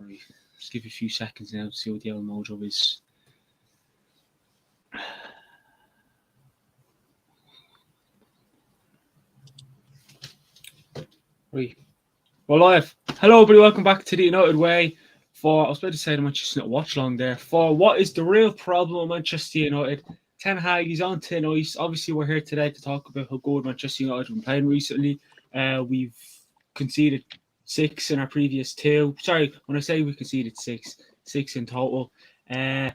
Right. Just give you a few seconds now to see what the old mojo is. Right. We're live. Hello, everybody. Welcome back to the United Way. I was about to say the Manchester United watch along there. For what is the real problem with Manchester United? Ten Hag, he's on thin ice. Obviously, we're here today to talk about how good Manchester United have been playing recently. We've conceded 6 in our previous 2. Sorry, when I say we conceded 6 in total. We're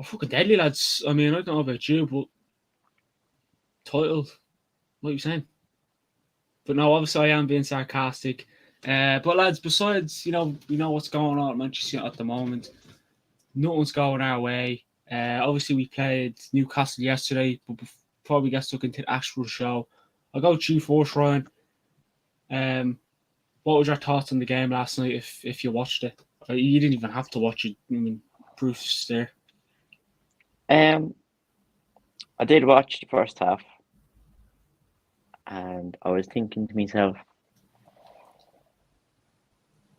fucking deadly, lads. I mean, I don't know about you, but title, what are you saying? But no, obviously I am being sarcastic. But lads, besides, we know what's going on at Manchester United at the moment. Nothing's going our way. Obviously we played Newcastle yesterday, but before we get stuck into the actual show, I'll go to you first, Ryan. What was your thoughts on the game last night if you watched it? You didn't even have to watch it. I mean, proof's there. I did watch the first half, and I was thinking to myself,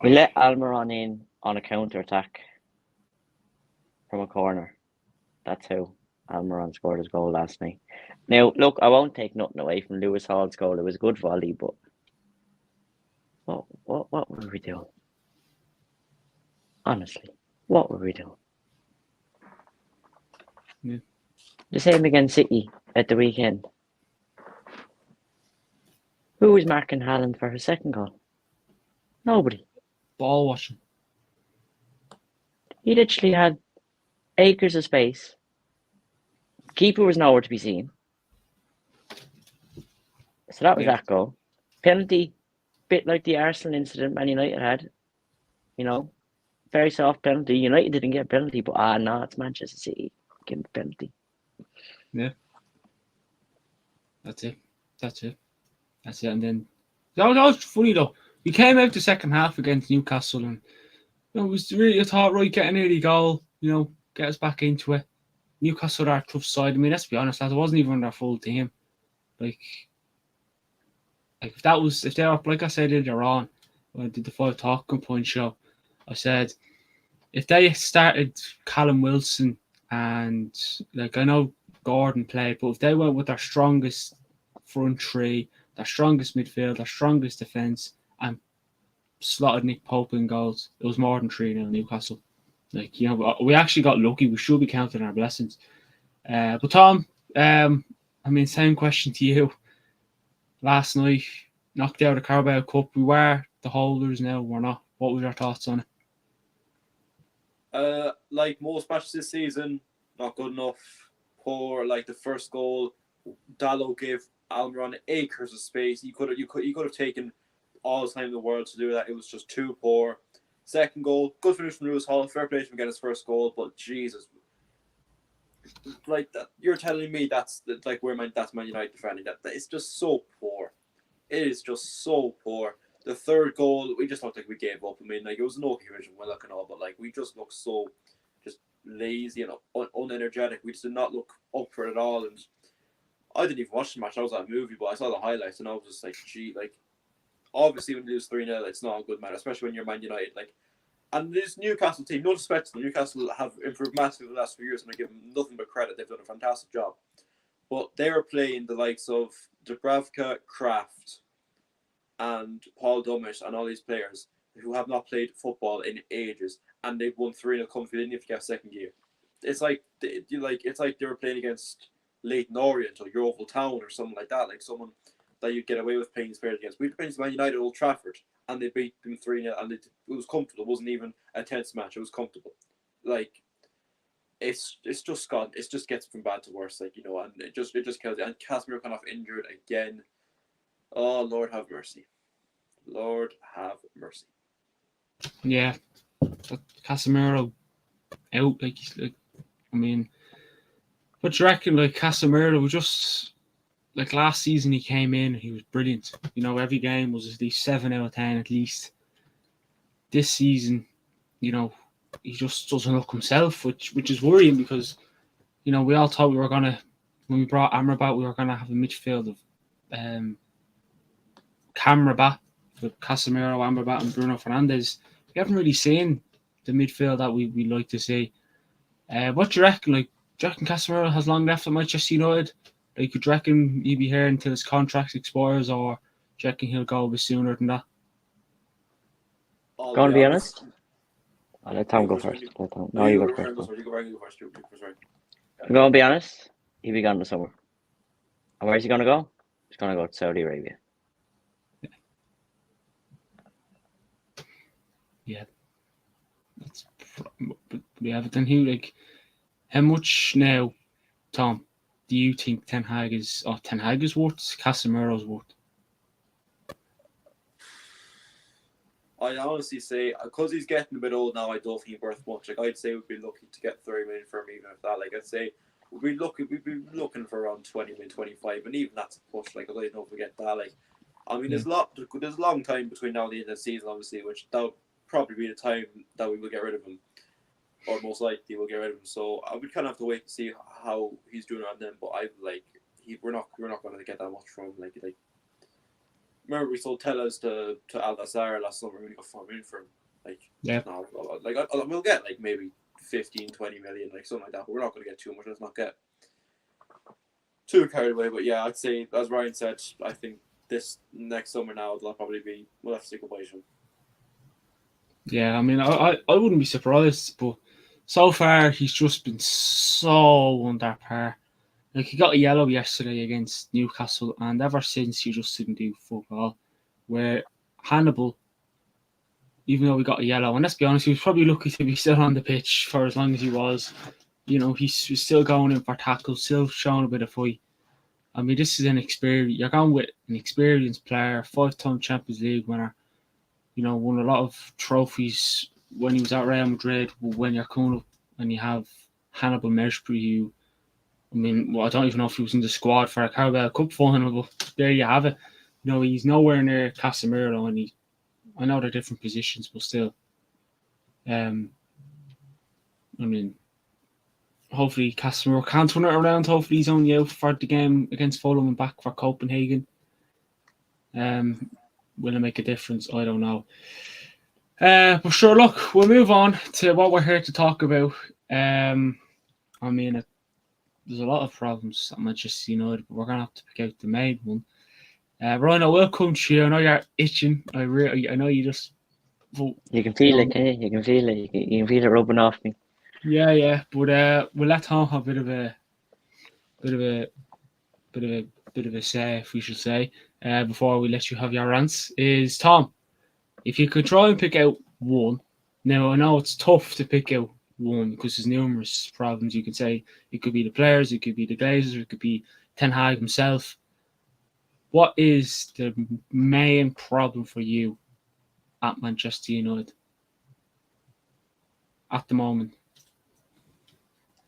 we let Almiron in on a counter-attack from a corner. That's how Almiron scored his goal last night. Now, look, I won't take nothing away from Lewis Hall's goal. It was a good volley, but what were we doing? Honestly, what were we doing? Yeah. The same against City at the weekend. Who was marking Haaland for his second goal? Nobody. Ball watching. He literally had acres of space. Keeper was nowhere to be seen. So that was that goal. Penalty, bit like the Arsenal incident Man United had. Very soft penalty. United didn't get a penalty, but no, it's Manchester City. Give him a penalty. Yeah. That's it. And then that was funny though. We came out the second half against Newcastle, and it was really, I thought, right, get an early goal, get us back into it. Newcastle are a tough side. I mean, let's be honest, lads, it wasn't even their full team. Like if they were, like I said earlier on when I did the 5 talking point show, I said if they started Callum Wilson and I know Gordon played, but if they went with their strongest front three, their strongest midfield, their strongest defence, and slotted Nick Pope in goals, it was more than 3-0 Newcastle. We actually got lucky. We should be counting our blessings. But Tom, same question to you. Last night, knocked out the Carabao Cup. We were the holders now. We're not. What were your thoughts on it? Like most matches this season, not good enough. Poor. Like the first goal, Dalot gave Almiron acres of space. You could have taken all the time in the world to do that. It was just too poor. Second goal, good finish from Lewis Hall. Fair play to him getting his first goal, but Jesus, like that, you're telling me that's Man United defending that. It's just so poor. It is just so poor. The third goal, we just looked like we gave up. I mean, it was an okay vision, well and all, but we just looked so just lazy and unenergetic. We just did not look up for it at all. And I didn't even watch the match. I was at a movie, but I saw the highlights and I was just like, gee, obviously when you lose 3-0, it's not a good match, especially when you're Man United. And this Newcastle team, no respect to them, Newcastle have improved massively in the last few years, and I give them nothing but credit. They've done a fantastic job. But they were playing the likes of Dubravka, Kraft, and Paul Dummett, and all these players who have not played football in ages, and they've won 3-0 comfy. They didn't even get second gear. It's like they were playing against Leyton Orient or Yeovil Town or something like that, like someone that you'd get away with playing these players against. We played Man United at Old Trafford, and they beat them 3-0, and it was comfortable. It wasn't even a tense match. It was comfortable. It's just gone. It just gets from bad to worse, and it just kills it. And Casemiro kind of injured again. Oh, Lord have mercy. Lord have mercy. Yeah, Casemiro out. What do you reckon? Casemiro was just last season. He came in, he was brilliant. Every game was at least 7 out of 10 at least. This season, he just doesn't look himself, which is worrying because, we all thought we were gonna, when we brought Amrabat, we were gonna have a midfield of Amrabat with Casemiro, Amrabat, and Bruno Fernandes. We haven't really seen the midfield that we like to see. What do you reckon? Like, do you reckon Casemiro has long left at Manchester United? Like, do you reckon he'll be here until his contract expires, or do you reckon he'll go a bit sooner than that? I'll Go on, be honest. honest. I'll let Tom You go go first. first. Let Tom. No, No, you you go go first. first. You go first. You go first. I'm going to be honest. He'll be gone in the summer. And where's he going to go? He's going to go to Saudi Arabia. But then how much now, Tom, do you think Ten Hag is worth? Casemiro's worth? I honestly say, because he's getting a bit old now, I don't think he's worth much. Like, I'd say we'd be lucky to get 30 million for him, even if that. Like, I'd say we'd be looking for around 20 million, 25, and even that's a push. Like, I don't know if we get that. Like, I mean, there's a long time between now and the end of the season, obviously, which that'll probably be the time that we will get rid of him, or most likely we'll get rid of him. So I would kind of have to wait to see how he's doing on them. But we're not going to get that much from him. Like. Remember, we sold Tellez to Al Nassr last summer. We got 4 million for him. Like, Yeah. no, we'll get like maybe 15, 20 million, like something like that. But we're not going to get too much. Let's not get too carried away. But yeah, I'd say, as Ryan said, I think this next summer now we'll have to say goodbye to him. Yeah, I mean, I wouldn't be surprised, but so far he's just been so under par. Like, he got a yellow yesterday against Newcastle, and ever since he just didn't do fuck all. Where Hannibal, even though we got a yellow, and let's be honest, he was probably lucky to be still on the pitch for as long as he was. You know, he's still going in for tackles, still showing a bit of fight. I mean, this is you're going with an experienced player, 5-time Champions League winner. You know, won a lot of trophies when he was at Real Madrid. When you're coming up and you have Hannibal Mejbri, who, I mean, I don't even know if he was in the squad for a Carabao Cup final, but there you have it. You know, he's nowhere near Casemiro, and I know they're different positions, but still. I mean, hopefully Casemiro can turn it around. Hopefully he's only out for the game against Fulham and back for Copenhagen. Will it make a difference? I don't know. But sure, look, we'll move on to what we're here to talk about. I mean, there's a lot of problems at Manchester United, but we're going to have to pick out the main one. Ryan, I will come to you. I know you're itching. I know you just... You can feel it, can you? You can feel it. You can feel it rubbing off me. Yeah. But we'll let Tom have a bit of a say, if we should say, before we let you have your rants. Is Tom, if you could try and pick out one. Now, I know it's tough to pick out one because there's numerous problems. You could say it could be the players, it could be the Glazers, it could be Ten Hag himself. What is the main problem for you at Manchester United at the moment?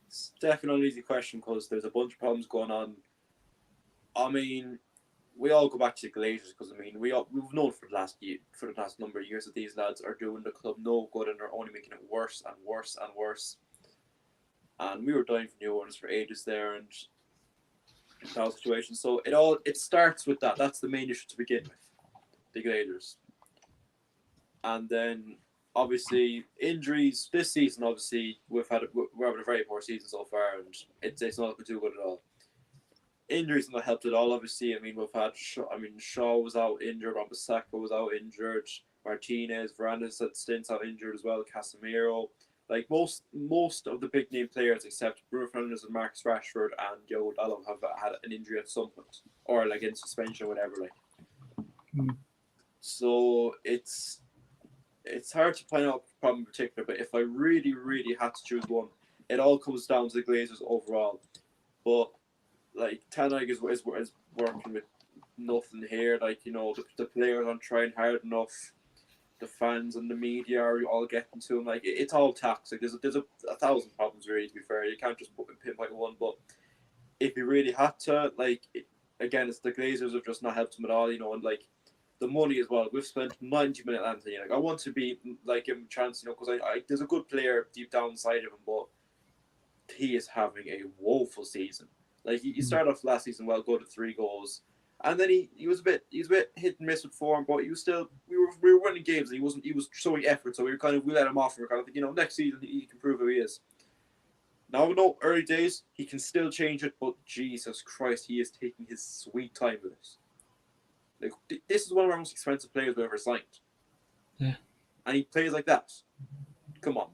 It's definitely an easy question because there's a bunch of problems going on. I mean, we all go back to the Glazers because, I mean, we've known for the last number of years that these lads are doing the club no good and are only making it worse and worse and worse. And we were dying for new owners for ages there, and that was the situation. So it starts with that. That's the main issue to begin with, the Glazers. And then obviously injuries this season. Obviously we're having a very poor season so far, and it's not looking too good at all. Injuries have not helped at all. Obviously, I mean, we've had Shaw was out injured, Wan-Bissaka was out injured, Martinez, Varane had stints out injured as well, Casemiro. Like most of the big name players except Bruno Fernandes and Marcus Rashford and Diogo Dalot have had an injury at some point, or like in suspension or whatever. So it's hard to point out a problem in particular, but if I really, really had to choose one, it all comes down to the Glazers overall. But like Ten Hag is working with nothing here. Like, you know, the players aren't trying hard enough. The fans and the media are all getting to him. Like, it's all toxic. There's a thousand problems, really, to be fair. You can't just pinpoint one. But if you really had to, like, again, it's the Glazers have just not helped him at all, you know, and like the money as well. We've spent 90 million on Anthony. Like, I want to be like give him a chance, you know, because I there's a good player deep down inside of him, but he is having a woeful season. Like, he started off last season well, go to 3 goals, And then he was a bit hit and miss with form, but he was still we were winning games and he was showing effort, so we let him off. We were kind of thinking, next season he can prove who he is. Now no early days, he can still change it, but Jesus Christ, he is taking his sweet time with this. Like this is one of our most expensive players we've ever signed. Yeah. And he plays like that. Come on,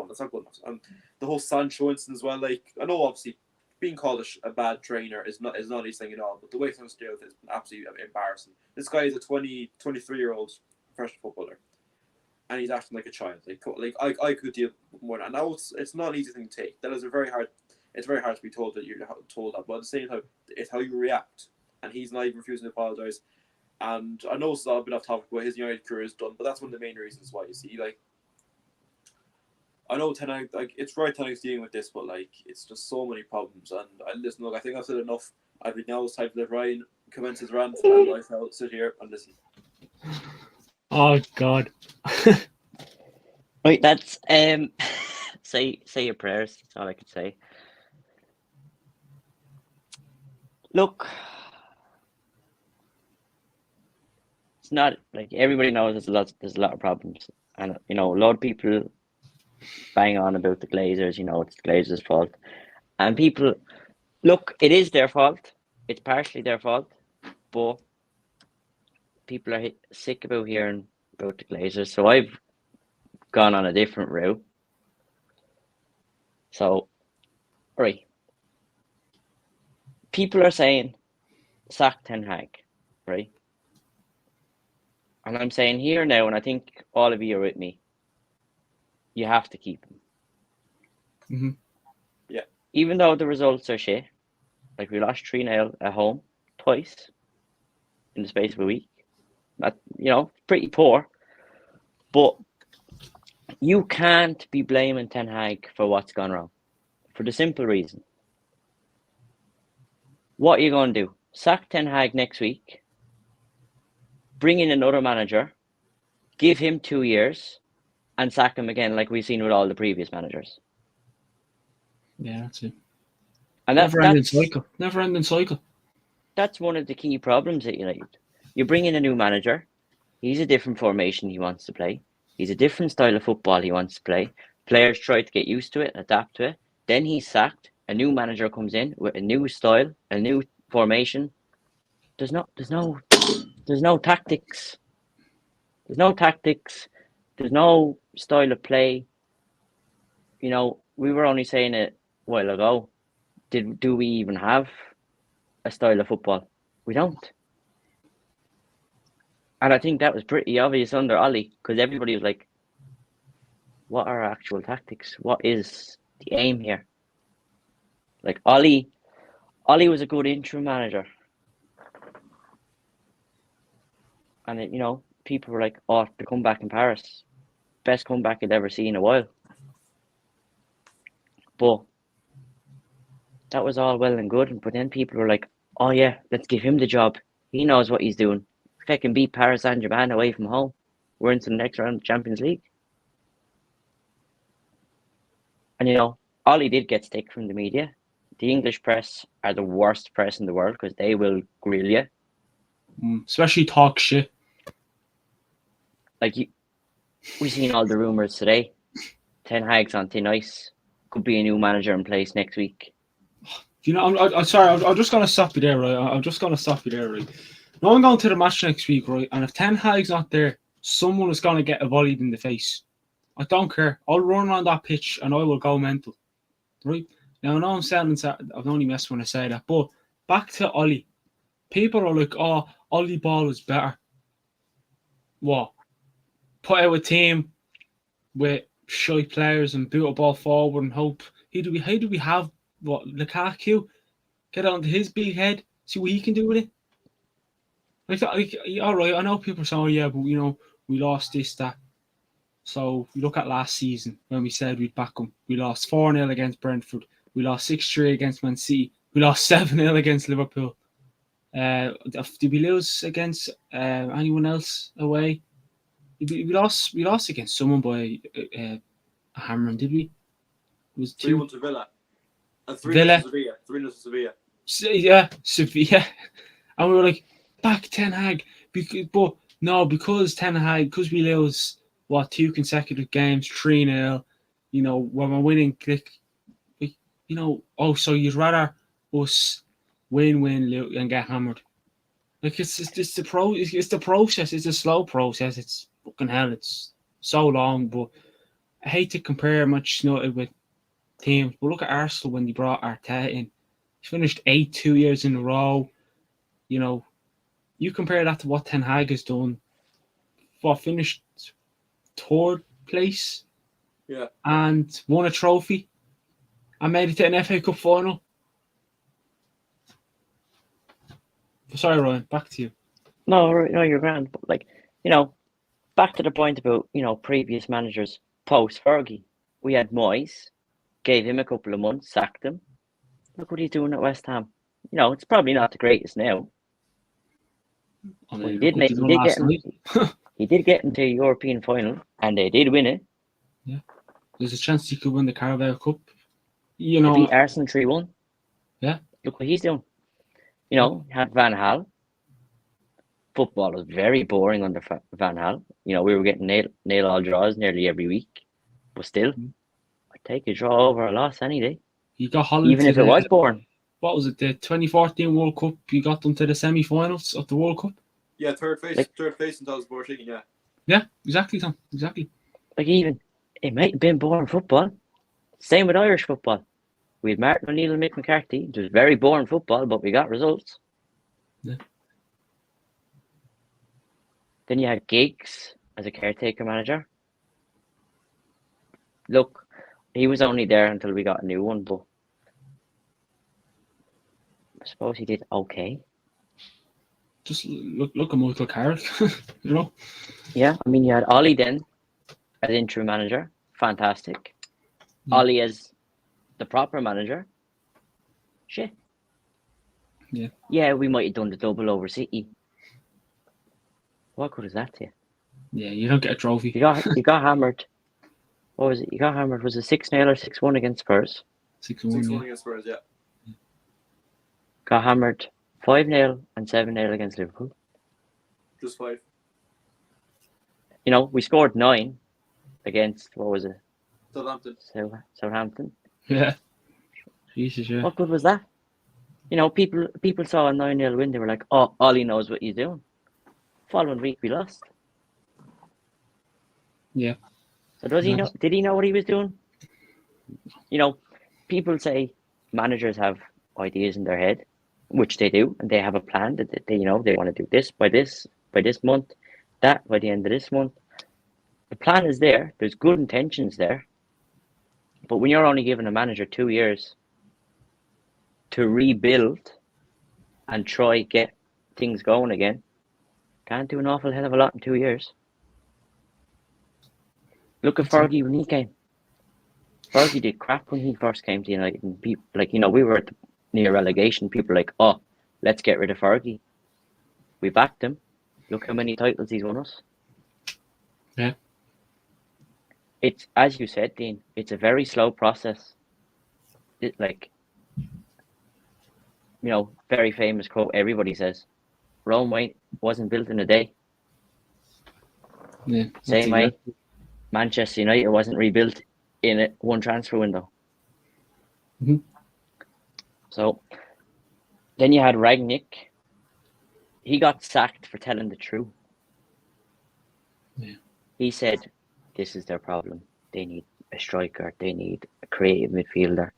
that's not good enough. And the whole Sancho instance as well. Like I know obviously being called a bad trainer is not his thing at all, but the way Sancho's dealt with it has been absolutely embarrassing. This guy is a 23-year-old professional footballer, and he's acting like a child. I could deal with more than that. Now it's not an easy thing to take. That is it's very hard to be told that you're told that, but at the same time, it's how you react. And he's not even refusing to apologise. And I know it's a bit off topic, but his United career is done. But that's one of the main reasons why. You see, I know Ten Hag, it's right Ten Hag's dealing with this, but it's just so many problems. And listen, look, I think I've said enough. I think now it's time to let Ryan commence his rant, and I shall sit here and listen. Oh God. Right, that's say your prayers. That's all I can say. Look, it's not like everybody knows there's a lot of problems, and a lot of people bang on about the Glazers. It's the Glazers' fault, and people look. It is their fault. It's partially their fault, but people are sick about hearing about the Glazers. So I've gone on a different route. So, right, people are saying sack Ten Hag, right? And I'm saying here now, and I think all of you are with me, you have to keep him. Mm-hmm. Yeah. Even though the results are shit, like we lost 3-0 at home twice in the space of a week. That, pretty poor. But you can't be blaming Ten Hag for what's gone wrong. For the simple reason. What are you going to do? Sack Ten Hag next week, bring in another manager, give him 2 years, and sack him again like we've seen with all the previous managers. Yeah, that's it. And Never-ending cycle. That's one of the key problems at United. You bring in a new manager. He's a different formation he wants to play. He's a different style of football he wants to play. Players try to get used to it, adapt to it. Then he's sacked. A new manager comes in with a new style, a new formation. There's no tactics. There's no tactics. There's no style of play. We were only saying it a while ago. Do we even have a style of football? We don't. And I think that was pretty obvious under Ollie, because everybody was like, what are our actual tactics? What is the aim here? Like Ollie was a good interim manager. And people were like, oh, the comeback in Paris. Best comeback I'd ever seen in a while. But that was all well and good. But then people were like, oh yeah, let's give him the job. He knows what he's doing. If I can beat Paris Saint-Germain away from home, we're into the next round of Champions League. And Ollie did get stick from the media. The English press are the worst press in the world because they will grill you. Especially talk shit. We've seen all the rumours today. Ten Hag's on thin ice. Could be a new manager in place next week. I'm sorry. I'm just gonna stop you there, right? Right? Now I'm going to the match next week, right? And if Ten Hag's not there, someone is gonna get volleyed in the face. I don't care. I'll run on that pitch and I will go mental, right? Now I know I'm only messing when I say that, but back to Ollie. People are like, "Oh, Ollie Ball was better." What? Put out a team with shy players and boot a ball forward and hope. How do we have what Lukaku? Get onto his big head, see what he can do with it. All right, I know people say, "Oh yeah, but we lost this, that." So we look at last season when we said we'd back them. We lost 4-0 against Brentford. We lost 6-3 against Man City. We lost 7-0 against Liverpool. Did we lose against anyone else away? We lost against someone by a hammering, did we? It was 3-1 to Villa. And 3-0 Villa. to Sevilla. 3-0 to Sevilla. Yeah, Sevilla. And we were like, back Ten Hag. Because we lose, 2 consecutive games, 3-0, when we're winning, so you'd rather us win, lose, and get hammered. Like, it's the process. It's a slow process. It's fucking hell. It's so long, but I hate to compare Manchester United with teams, but look at Arsenal when they brought Arteta in. He's finished 2 years in a row. You compare that to what Ten Hag has done. Finished 3rd place, and won a trophy, and made it to an FA Cup final. Sorry, Ryan. Back to you. No, you're grand. But back to the point about previous managers post Fergie. We had Moyes, gave him a couple of months, sacked him. Look what he's doing at West Ham. It's probably not the greatest now. But he did get into a European final, and they did win it. Yeah, there's a chance he could win the Carabao Cup. They beat Arsenal 3-1. Yeah, look what he's doing. Had Van Gaal. Football was very boring under Van Gaal. We were getting nail all draws nearly every week, but still, I'd take a draw over a loss any day. You got Holland, even if it was boring. What was it? The 2014 World Cup. You got them to the semi-finals of the World Cup. Yeah, third place in 2014. Yeah. Yeah, exactly, Tom. Exactly. Even it might have been boring football. Same with Irish football. We had Martin O'Neill and Mick McCarthy. It was very boring football, but we got results. Yeah. Then you had Giggs as a caretaker manager. Look, he was only there until we got a new one, but I suppose he did okay. Just look at Michael Carrick, Yeah, you had Ollie then as interim manager. Fantastic. Yeah. Ollie as the proper manager. Shit. Yeah. Yeah, we might have done the double over City. What good is that to you? Yeah, you don't get a trophy. You got hammered. What was it? You got hammered. Was it 6-0 or 6-1 against Spurs? 6-1 against Spurs, yeah. Got hammered 5-0 and 7-0 against Liverpool. Just 5. We scored 9 against, what was it? Southampton. Yeah. Jesus, yeah. What good was that? People saw a 9-0 win. They were like, oh, Ollie knows what he's doing. Following week, we lost. Yeah. So does he know? Did he know what he was doing? People say managers have ideas in their head, which they do, and they have a plan that they want to do this by this month, that by the end of this month. The plan is there. There's good intentions there. But when you're only giving a manager 2 years to rebuild and try get things going again, can't do an awful hell of a lot in 2 years. Look at Fergie when he came. Fergie did crap when he first came to United. And people, we were at near relegation. People were like, oh, let's get rid of Fergie. We backed him. Look how many titles he's won us. Yeah. It's, as you said, Dean, it's a very slow process. Very famous quote everybody says, Rome wasn't built in a day. Yeah. Same way, Manchester United wasn't rebuilt in one transfer window. Mm-hmm. So then you had Rangnick. He got sacked for telling the truth. Yeah. He said, this is their problem. They need a striker. They need a creative midfielder.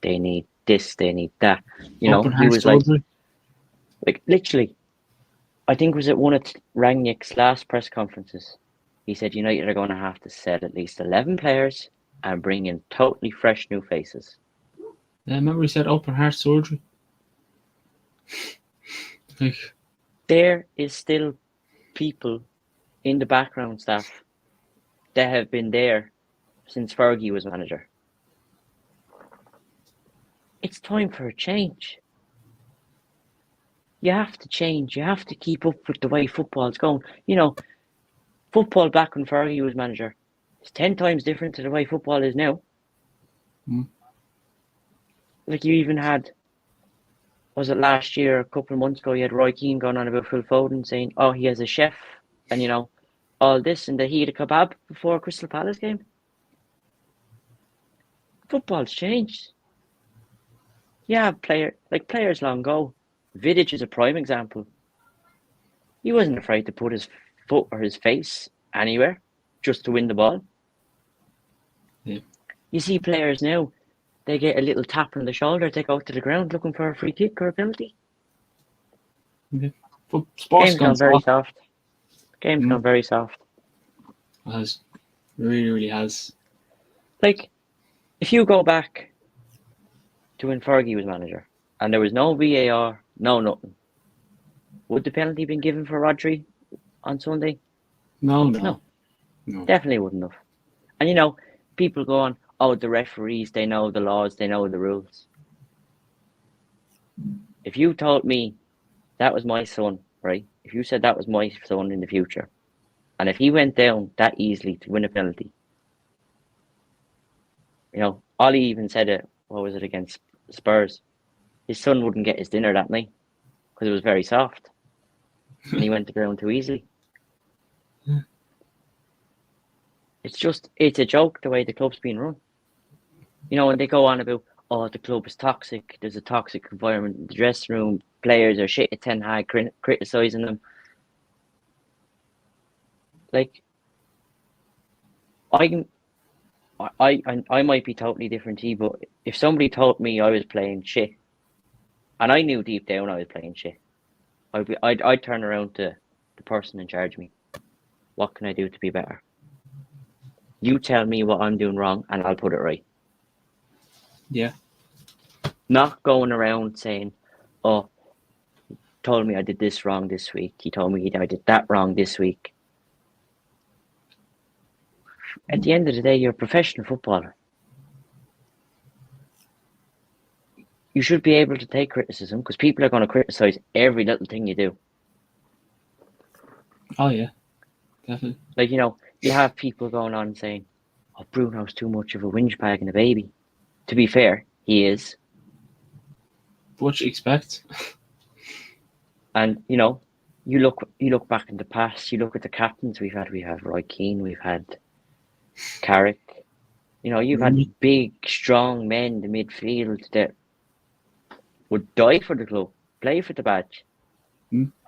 They need this. They need that. He was like literally, I think was it one of Rangnick's last press conferences. He said United are going to have to sell at least 11 players and bring in totally fresh new faces. Yeah, I remember he said open heart surgery. There is still people in the background staff that have been there since Fergie was manager. It's time for a change. You have to change. You have to keep up with the way football's going. Football back when Fergie was manager is 10 times different to the way football is now. Mm. You even had was it last year, a couple of months ago, you had Roy Keane going on about Phil Foden saying, oh, he has a chef and, all this and that he had a kebab before a Crystal Palace game. Football's changed. Yeah, players long ago. Vidic is a prime example. He wasn't afraid to put his foot or his face anywhere just to win the ball. Yeah. You see players now, they get a little tap on the shoulder, they go to the ground looking for a free kick or a penalty. But sports Game's gone very soft. Game's Mm. gone very soft. It has. It really, really has. Like, if you go back to when Fergie was manager and there was no VAR, no nothing, would the penalty been given for Rodri on Sunday? No. Definitely wouldn't have. And people go on, oh, the referees, they know the laws, they know the rules. If you told me that was my son, right? If you said that was my son in the future, and if he went down that easily to win a penalty, Ollie even said it, what was it, against Spurs? His son wouldn't get his dinner that night because it was very soft. And he went to ground too easily. Yeah. It's a joke the way the club's being run. And they go on about, oh, the club is toxic. There's a toxic environment in the dressing room. Players are shit at Ten Hag, criticising them. Like, I might be totally different to you, but if somebody told me I was playing shit, and I knew deep down I was playing shit, I'd turn around to the person in charge of me. What can I do to be better? You tell me what I'm doing wrong, and I'll put it right. Yeah. Not going around saying, oh, he told me I did this wrong this week. He told me I did that wrong this week. At the end of the day, you're a professional footballer. You should be able to take criticism because people are going to criticise every little thing you do. Oh, yeah. Definitely. Like, you have people going on saying, oh, Bruno's too much of a whinge bag and a baby. To be fair, he is. What you expect? And, you look back in the past, you look at the captains we've had. We have Roy Keane, we've had Carrick. You've had big, strong men in the midfield that would die for the club, play for the badge.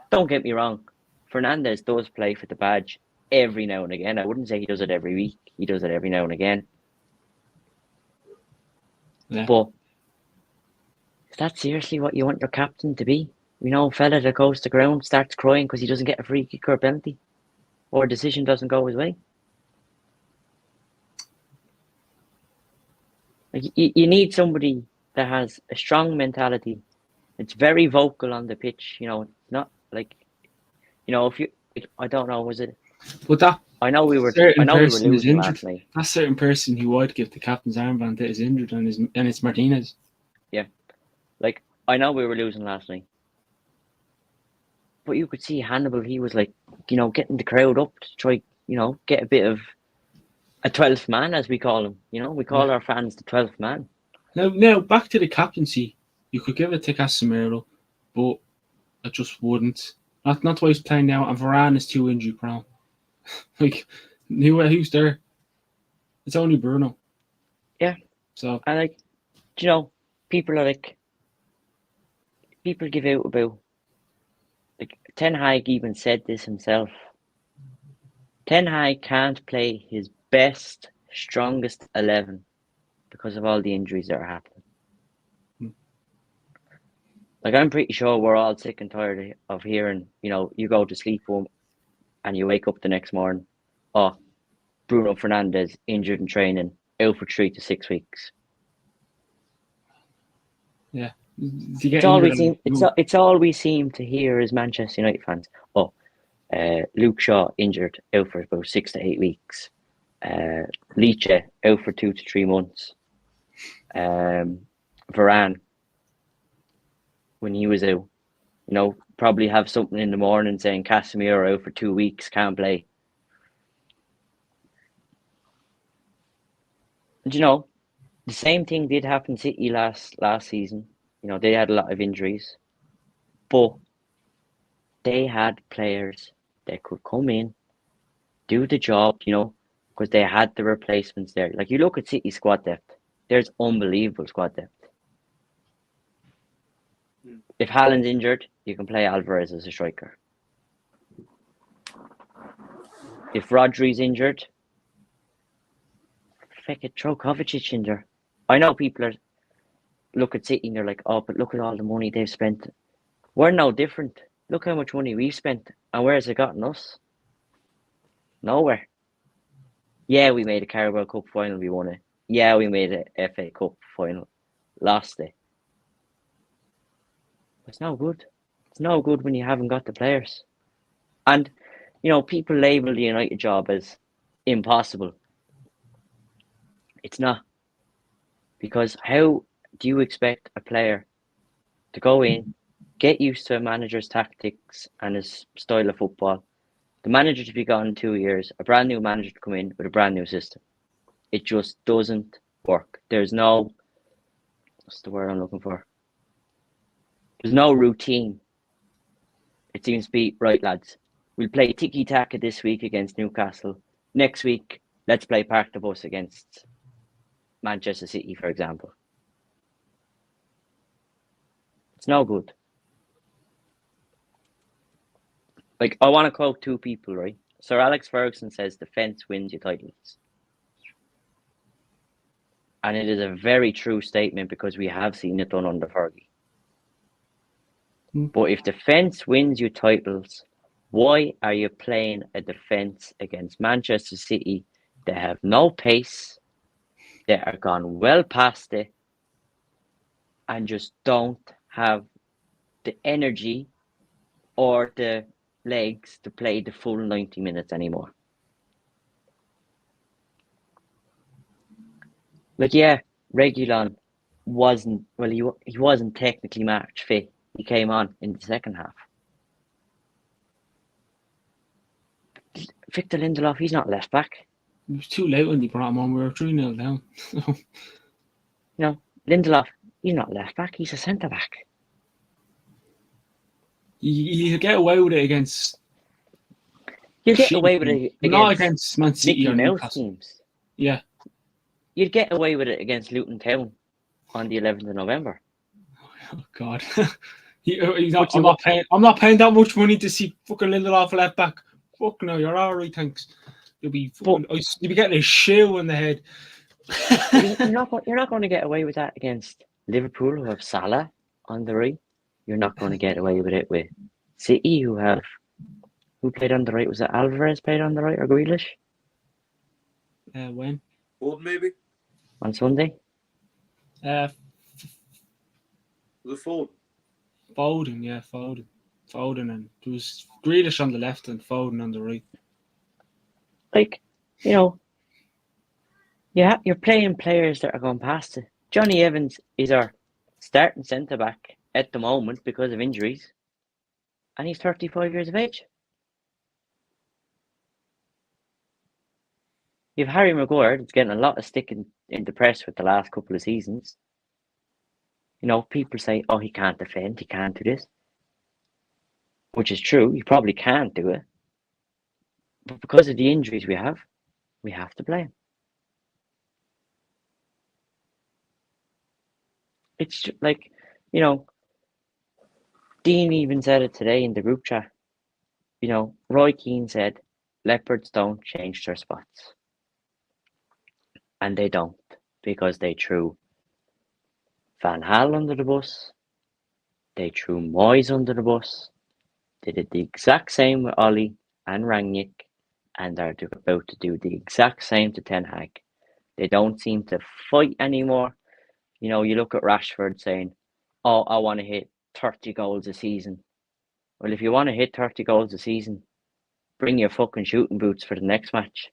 Don't get me wrong, Fernandes does play for the badge every now and again. I wouldn't say he does it every week. He does it every now and again. Yeah. But is that seriously what you want your captain to be? A fella that goes to ground, starts crying because he doesn't get a free kick or a penalty, or a decision doesn't go his way. Like, you need somebody that has a strong mentality. It's very vocal on the pitch. Not like, if you, I don't know, was it? But that I know we were person is losing injured. last night. That certain person who would give the captain's armband that is injured and it's Martinez. Yeah, like, I know we were losing last night, but you could see Hannibal. He was like, getting the crowd up to try, get a bit of a 12th man, as we call him. We call our fans the 12th man. Now back to the captaincy. You could give it to Casemiro, but I just wouldn't. Not why he's playing now, and Varane is too injury prone. Like, who's there? It's only Bruno. Yeah. So, and like, people are like, people give out about, like, Ten Hag even said this himself. Ten Hag can't play his best, strongest 11 because of all the injuries that are happening. Like, I'm pretty sure we're all sick and tired of hearing, you go to sleep home and you wake up the next morning, oh, Bruno Fernandes injured in training, out for 3 to 6 weeks. yeah. It's all we seem to hear as Manchester United fans. Oh, Luke Shaw injured, out for about 6 to 8 weeks. Leach out for 2 to 3 months. Varane, when he was out, probably have something in the morning saying Casemiro out for 2 weeks, can't play. And the same thing did happen to City last season. You know, they had a lot of injuries, but they had players that could come in, do the job, you know, because they had the replacements there. Like, you look at City squad depth, there's unbelievable squad depth. If Haaland's injured, you can play Alvarez as a striker. If Rodri's injured, feck it, throw Kovacic in there. I know people look at City and they're like, oh, but look at all the money they've spent. We're no different. Look how much money we've spent, and where has it gotten us? Nowhere. Yeah, we made a Carabao Cup final, we won it. Yeah, we made a FA Cup final, lost it. It's no good. It's no good when you haven't got the players. And, you know, people label the United job as impossible. It's not. Because how do you expect a player to go in, get used to a manager's tactics and his style of football, the manager to be gone in 2 years, a brand new manager to come in with a brand new system? It just doesn't work. There's no, what's the word I'm looking for? There's no routine. It seems to be, right, lads, we'll play tiki-taka this week against Newcastle. Next week, let's play Park the Bus against Manchester City, for example. It's no good. Like, I want to quote two people, right? Sir Alex Ferguson says defence wins you titles. And it is a very true statement because we have seen it done under Fergie. But if defence wins you titles, why are you playing a defence against Manchester City that have no pace, that are gone well past it, and just don't have the energy or the legs to play the full 90 minutes anymore? Like, yeah, Reguilon wasn't, well, he wasn't technically match fit. He came on in the second half. Victor Lindelof, he's not left back. It was too late when they brought him on. We were 3-0 down. No, Lindelof, he's not left back. He's a centre back. You get away with it against. You'll get away with it not against Man City Mickey or Mouse Newcastle. teams. Yeah. You'd get away with it against Luton Town on the 11th of November. Oh God. I'm not paying that much money to see fucking Lindelof left back. Fuck no, you're alright, thanks. You'll be getting a shoe in the head. You're not going to get away with that against Liverpool, who have Salah on the right. You're not going to get away with it with City, who played on the right. Was it Alvarez played on the right or Grealish? When? Foden, maybe? On Sunday? Was it Foden? Foden, yeah, Foden. Foden, and there was Grealish on the left and Foden on the right. Like, you know, yeah, you're playing players that are going past it. Johnny Evans is our starting centre back at the moment because of injuries, and he's 35 years of age. You have Harry Maguire that's getting a lot of stick in the press with the last couple of seasons. You know, people say, oh, he can't defend, he can't do this. Which is true, he probably can't do it. But because of the injuries we have to play him. It's like, you know, Dean even said it today in the group chat. You know, Roy Keane said, Leopards don't change their spots. And they don't, because they threw Van Gaal under the bus. They threw Moyes under the bus. They did the exact same with Ollie and Rangnick, and they're about to do the exact same to Ten Hag. They don't seem to fight anymore. You know, you look at Rashford saying, oh, I want to hit 30 goals a season. Well, if you want to hit 30 goals a season, bring your fucking shooting boots for the next match.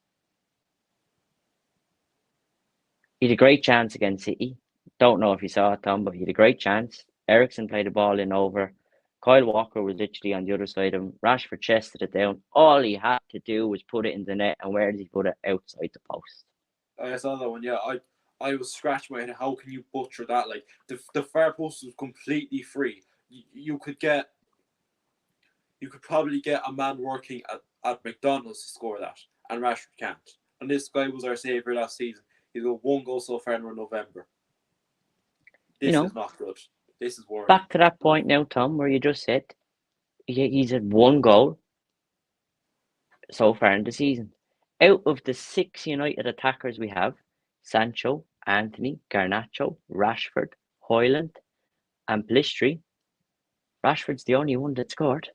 He had a great chance against City. Don't know if you saw it, Tom, but he had a great chance. Eriksen played the ball in over. Kyle Walker was literally on the other side of him. Rashford chested it down. All he had to do was put it in the net, and where did he put it? Outside the post. I saw that one, yeah. I was scratching my head. How can you butcher that? Like the far post was completely free. You could probably get a man working at McDonald's to score that, and Rashford can't. And this guy was our saviour last season. He's got 1 goal so far in November. This is not good. This is worrying. Back to that point now, Tom, where you just said he's had 1 goal so far in the season. Out of the 6 United attackers we have, Sancho, Anthony, Garnacho, Rashford, Højlund, and Pellistri, Rashford's the only one that scored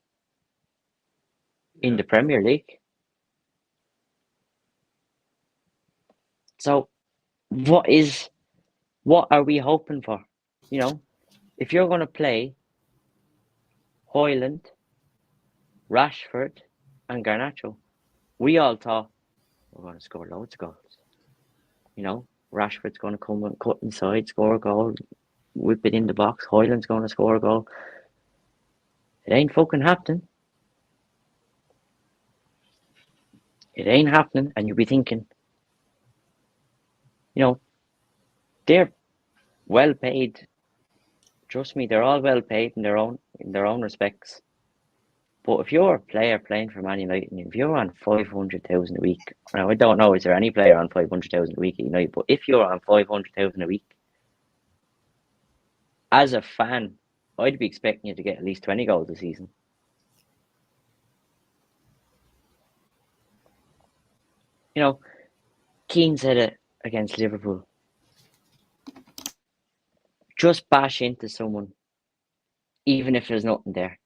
in the Premier League. So, what are we hoping for? If you're going to play Højlund, Rashford, and Garnacho, we all thought we're going to score loads of goals. Rashford's going to come and cut inside, score a goal, whip it in the box. Højlund's going to score a goal. It ain't fucking happening. It ain't happening, and you'll be thinking, they're well paid. Trust me, they're all well paid in their own respects. But if you're a player playing for Man United, and if you're on 500,000 a week, now I don't know is there any player on 500,000 a week at United, but if you're on 500,000 a week, as a fan, I'd be expecting you to get at least 20 goals a season. Keane said it against Liverpool. Just bash into someone, even if there's nothing there.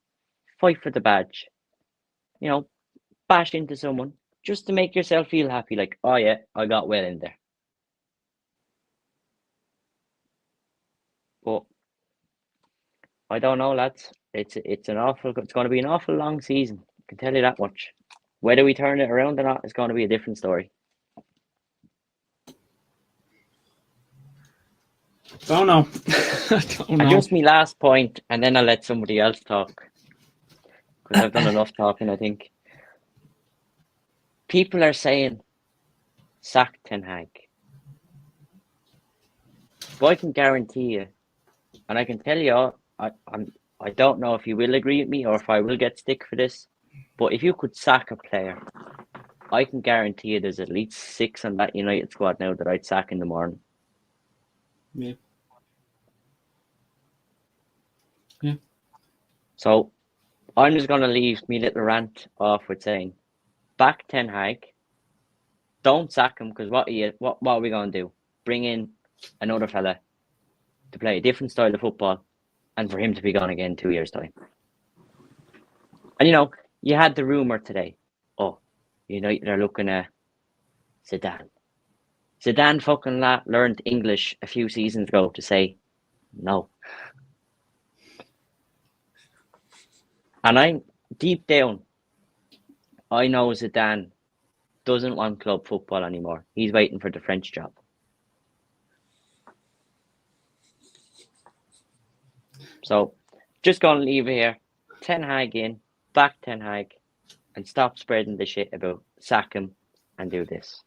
Fight for the badge. Bash into someone just to make yourself feel happy, like, oh yeah, I got well in there. But I don't know, lads. It's going to be an awful long season. I can tell you that much. Whether we turn it around or not is going to be a different story. Don't know. I don't know. And just my last point, and then I'll let somebody else talk. Because I've done enough talking, I think. People are saying, sack Ten Hag. But I can guarantee you, and I can tell you, I don't know if you will agree with me or if I will get stick for this, but if you could sack a player, I can guarantee you there's at least 6 on that United squad now that I'd sack in the morning. Yeah. So I'm just going to leave me little rant off with saying, back Ten Hag, don't sack him, because what are we going to do? Bring in another fella to play a different style of football and for him to be gone again in 2 years' time. And you had the rumour today, United are looking at Zidane. Zidane fucking learned English a few seasons ago to say no. And I'm deep down, I know Zidane doesn't want club football anymore. He's waiting for the French job. So, just going to leave it here. Ten Hag in, back Ten Hag, and stop spreading the shit about sack him and do this.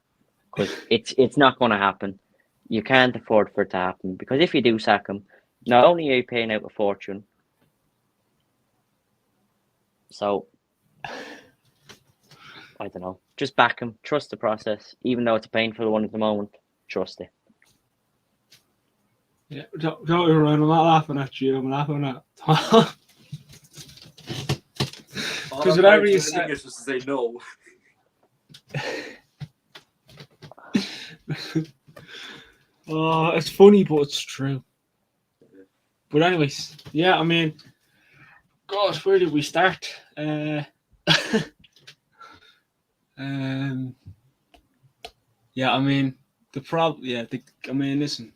Because it's not going to happen. You can't afford for it to happen. Because if you do sack him, not only are you paying out a fortune, so I don't know. Just back him. Trust the process. Even though it's a painful one at the moment, trust it. Yeah, don't worry, I'm not laughing at you. I'm laughing at because whatever you say, is just to say no. Oh, it's funny, but it's true. But anyways, yeah, I mean, God, where did we start? Yeah, I mean, listen,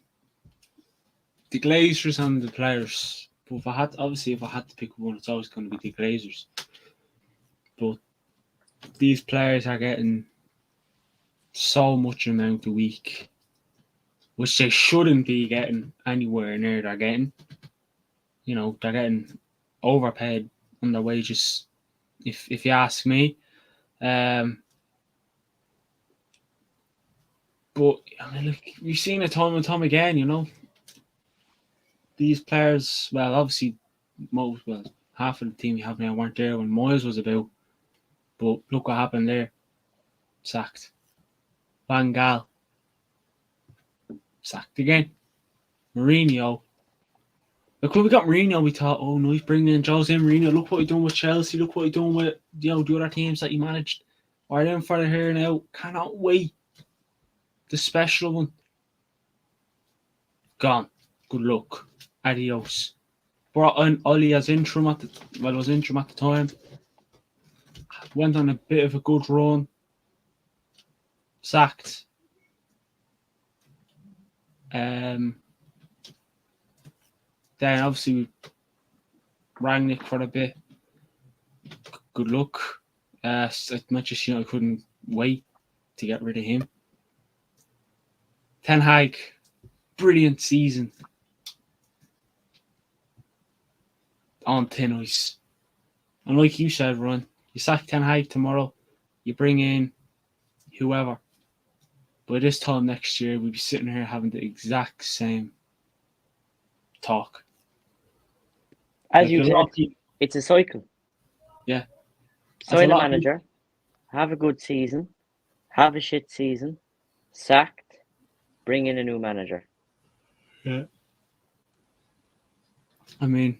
the Glazers and the players. But if I had to pick one, it's always going to be the Glazers. But these players are getting so much amount a week, which they shouldn't be getting anywhere near. They're getting, they're getting overpaid on their wages. If you ask me, but But I mean, like, we've seen it time and time again. You know, these players. Well, obviously, half of the team we have now weren't there when Moyes was about. But look what happened there. Sacked. Van Gaal. Sacked again. Mourinho. Like when we got Mourinho, we thought, oh no, he's bringing in Jose Mourinho. Look what he's doing with Chelsea. Look what he's doing with the other teams that he managed. We're in for it here now. Cannot wait. The special one. Gone. Good luck. Adios. Brought in Ollie as interim at the time. Went on a bit of a good run. Sacked. Then obviously Rangnick for a bit. Good luck. Manchester United couldn't wait to get rid of him. Ten Hag, brilliant season. On thin ice. And like you said, Ron, you sack Ten Hag tomorrow, you bring in whoever. By this time next year, we'll be sitting here having the exact same talk. As Like, you said, it's a cycle. Yeah. Sign a manager, have a good season, have a shit season, sacked, bring in a new manager. Yeah. I mean,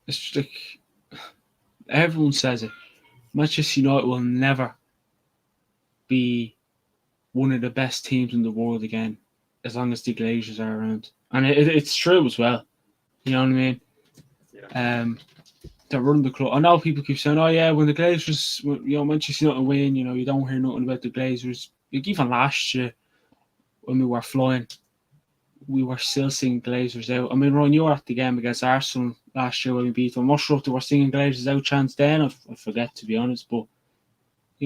it's like everyone says it. Manchester United will never be one of the best teams in the world again as long as the Glazers are around. And it's true as well. You know what I mean? Yeah. They're running the club. I know people keep saying, oh yeah, when the Glazers, Manchester United win, you don't hear nothing about the Glazers. Like even last year when we were flying, we were still singing Glazers out. I mean, Ron, you were at the game against Arsenal last year when we beat them. I'm not sure if they were singing Glazers out chants then. I forget, to be honest. But,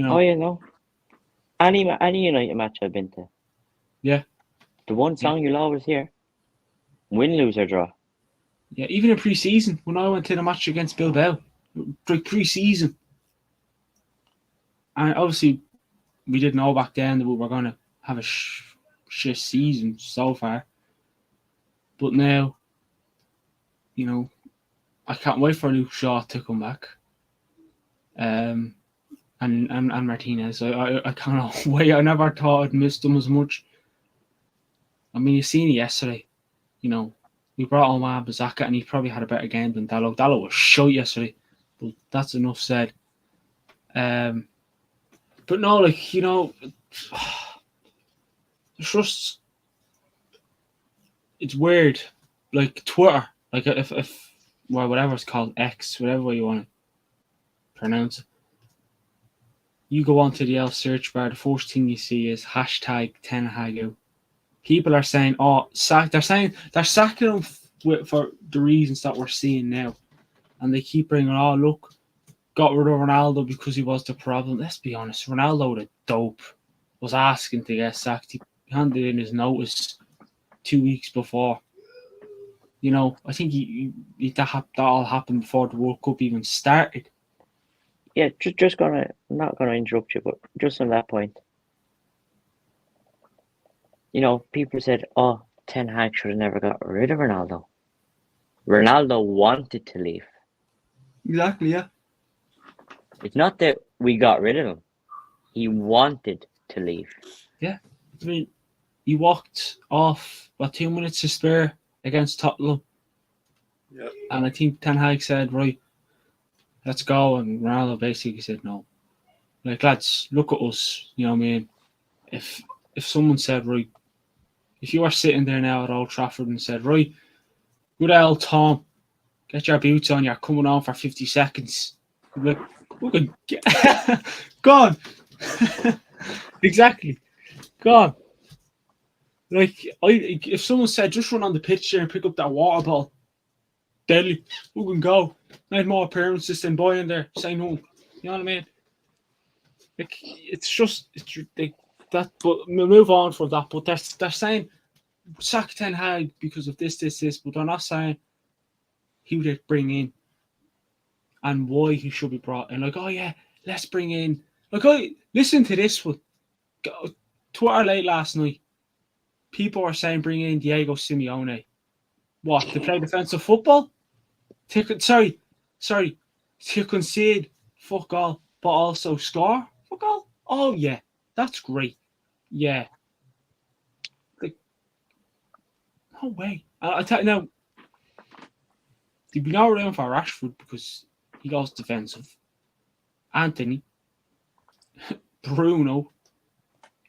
Oh, you know. Any United match I've been to. Yeah. The one song you'll always hear. Win, lose or draw. Yeah, even in pre-season, when I went to the match against Bilbao, like pre-season. And obviously, we didn't know back then that we were going to have a shit season so far. But now, I can't wait for Luke Shaw to come back. And Martinez. I can't wait. I never thought I'd missed them as much. I mean, you seen it yesterday. We brought on Wan-Bissaka and he probably had a better game than Dalot. Dalot was shite yesterday. But that's enough said. But no, it's just, it's weird. Like Twitter, like if whatever it's called, X, whatever way you want to pronounce it. You go onto the L search bar, the first thing you see is hashtag Ten Hag out. People are saying, they're sacking him for the reasons that we're seeing now. And they keep bringing, look, got rid of Ronaldo because he was the problem. Let's be honest, Ronaldo, the dope, was asking to get sacked. He handed in his notice 2 weeks before. I think that all happened before the World Cup even started. Yeah, not gonna interrupt you, but just on that point. People said, Ten Hag should have never got rid of Ronaldo. Ronaldo wanted to leave. Exactly, yeah. It's not that we got rid of him. He wanted to leave. Yeah. I mean, he walked off, 2 minutes to spare against Tottenham. Yeah. And I think Ten Hag said, right, let's go. And Ronaldo basically said no. Like, lads, look at us. You know what I mean? If someone said, right, if you were sitting there now at Old Trafford and said, right, good old Tom, get your boots on, you're coming on for 50 seconds. You'd be like, we could get go on. Exactly. Go on. Like, if someone said, just run on the pitch there and pick up that water bottle, deadly, we can go. Need more appearances than boy in there, say no. You know what I mean? Like, it's like that, but we'll move on from that. But they're saying sack Ten Hag because of this, but they're not saying who they bring in and why he should be brought in. Like, let's bring in. Like, listen to this one. Twitter late last night, people were saying bring in Diego Simeone. What, to play defensive football? Sorry, to concede fuck all, but also score fuck all? Oh, yeah, that's great. Yeah. Like, no way. I tell you now, there'd be no room for Rashford because he goes defensive. Anthony, Bruno,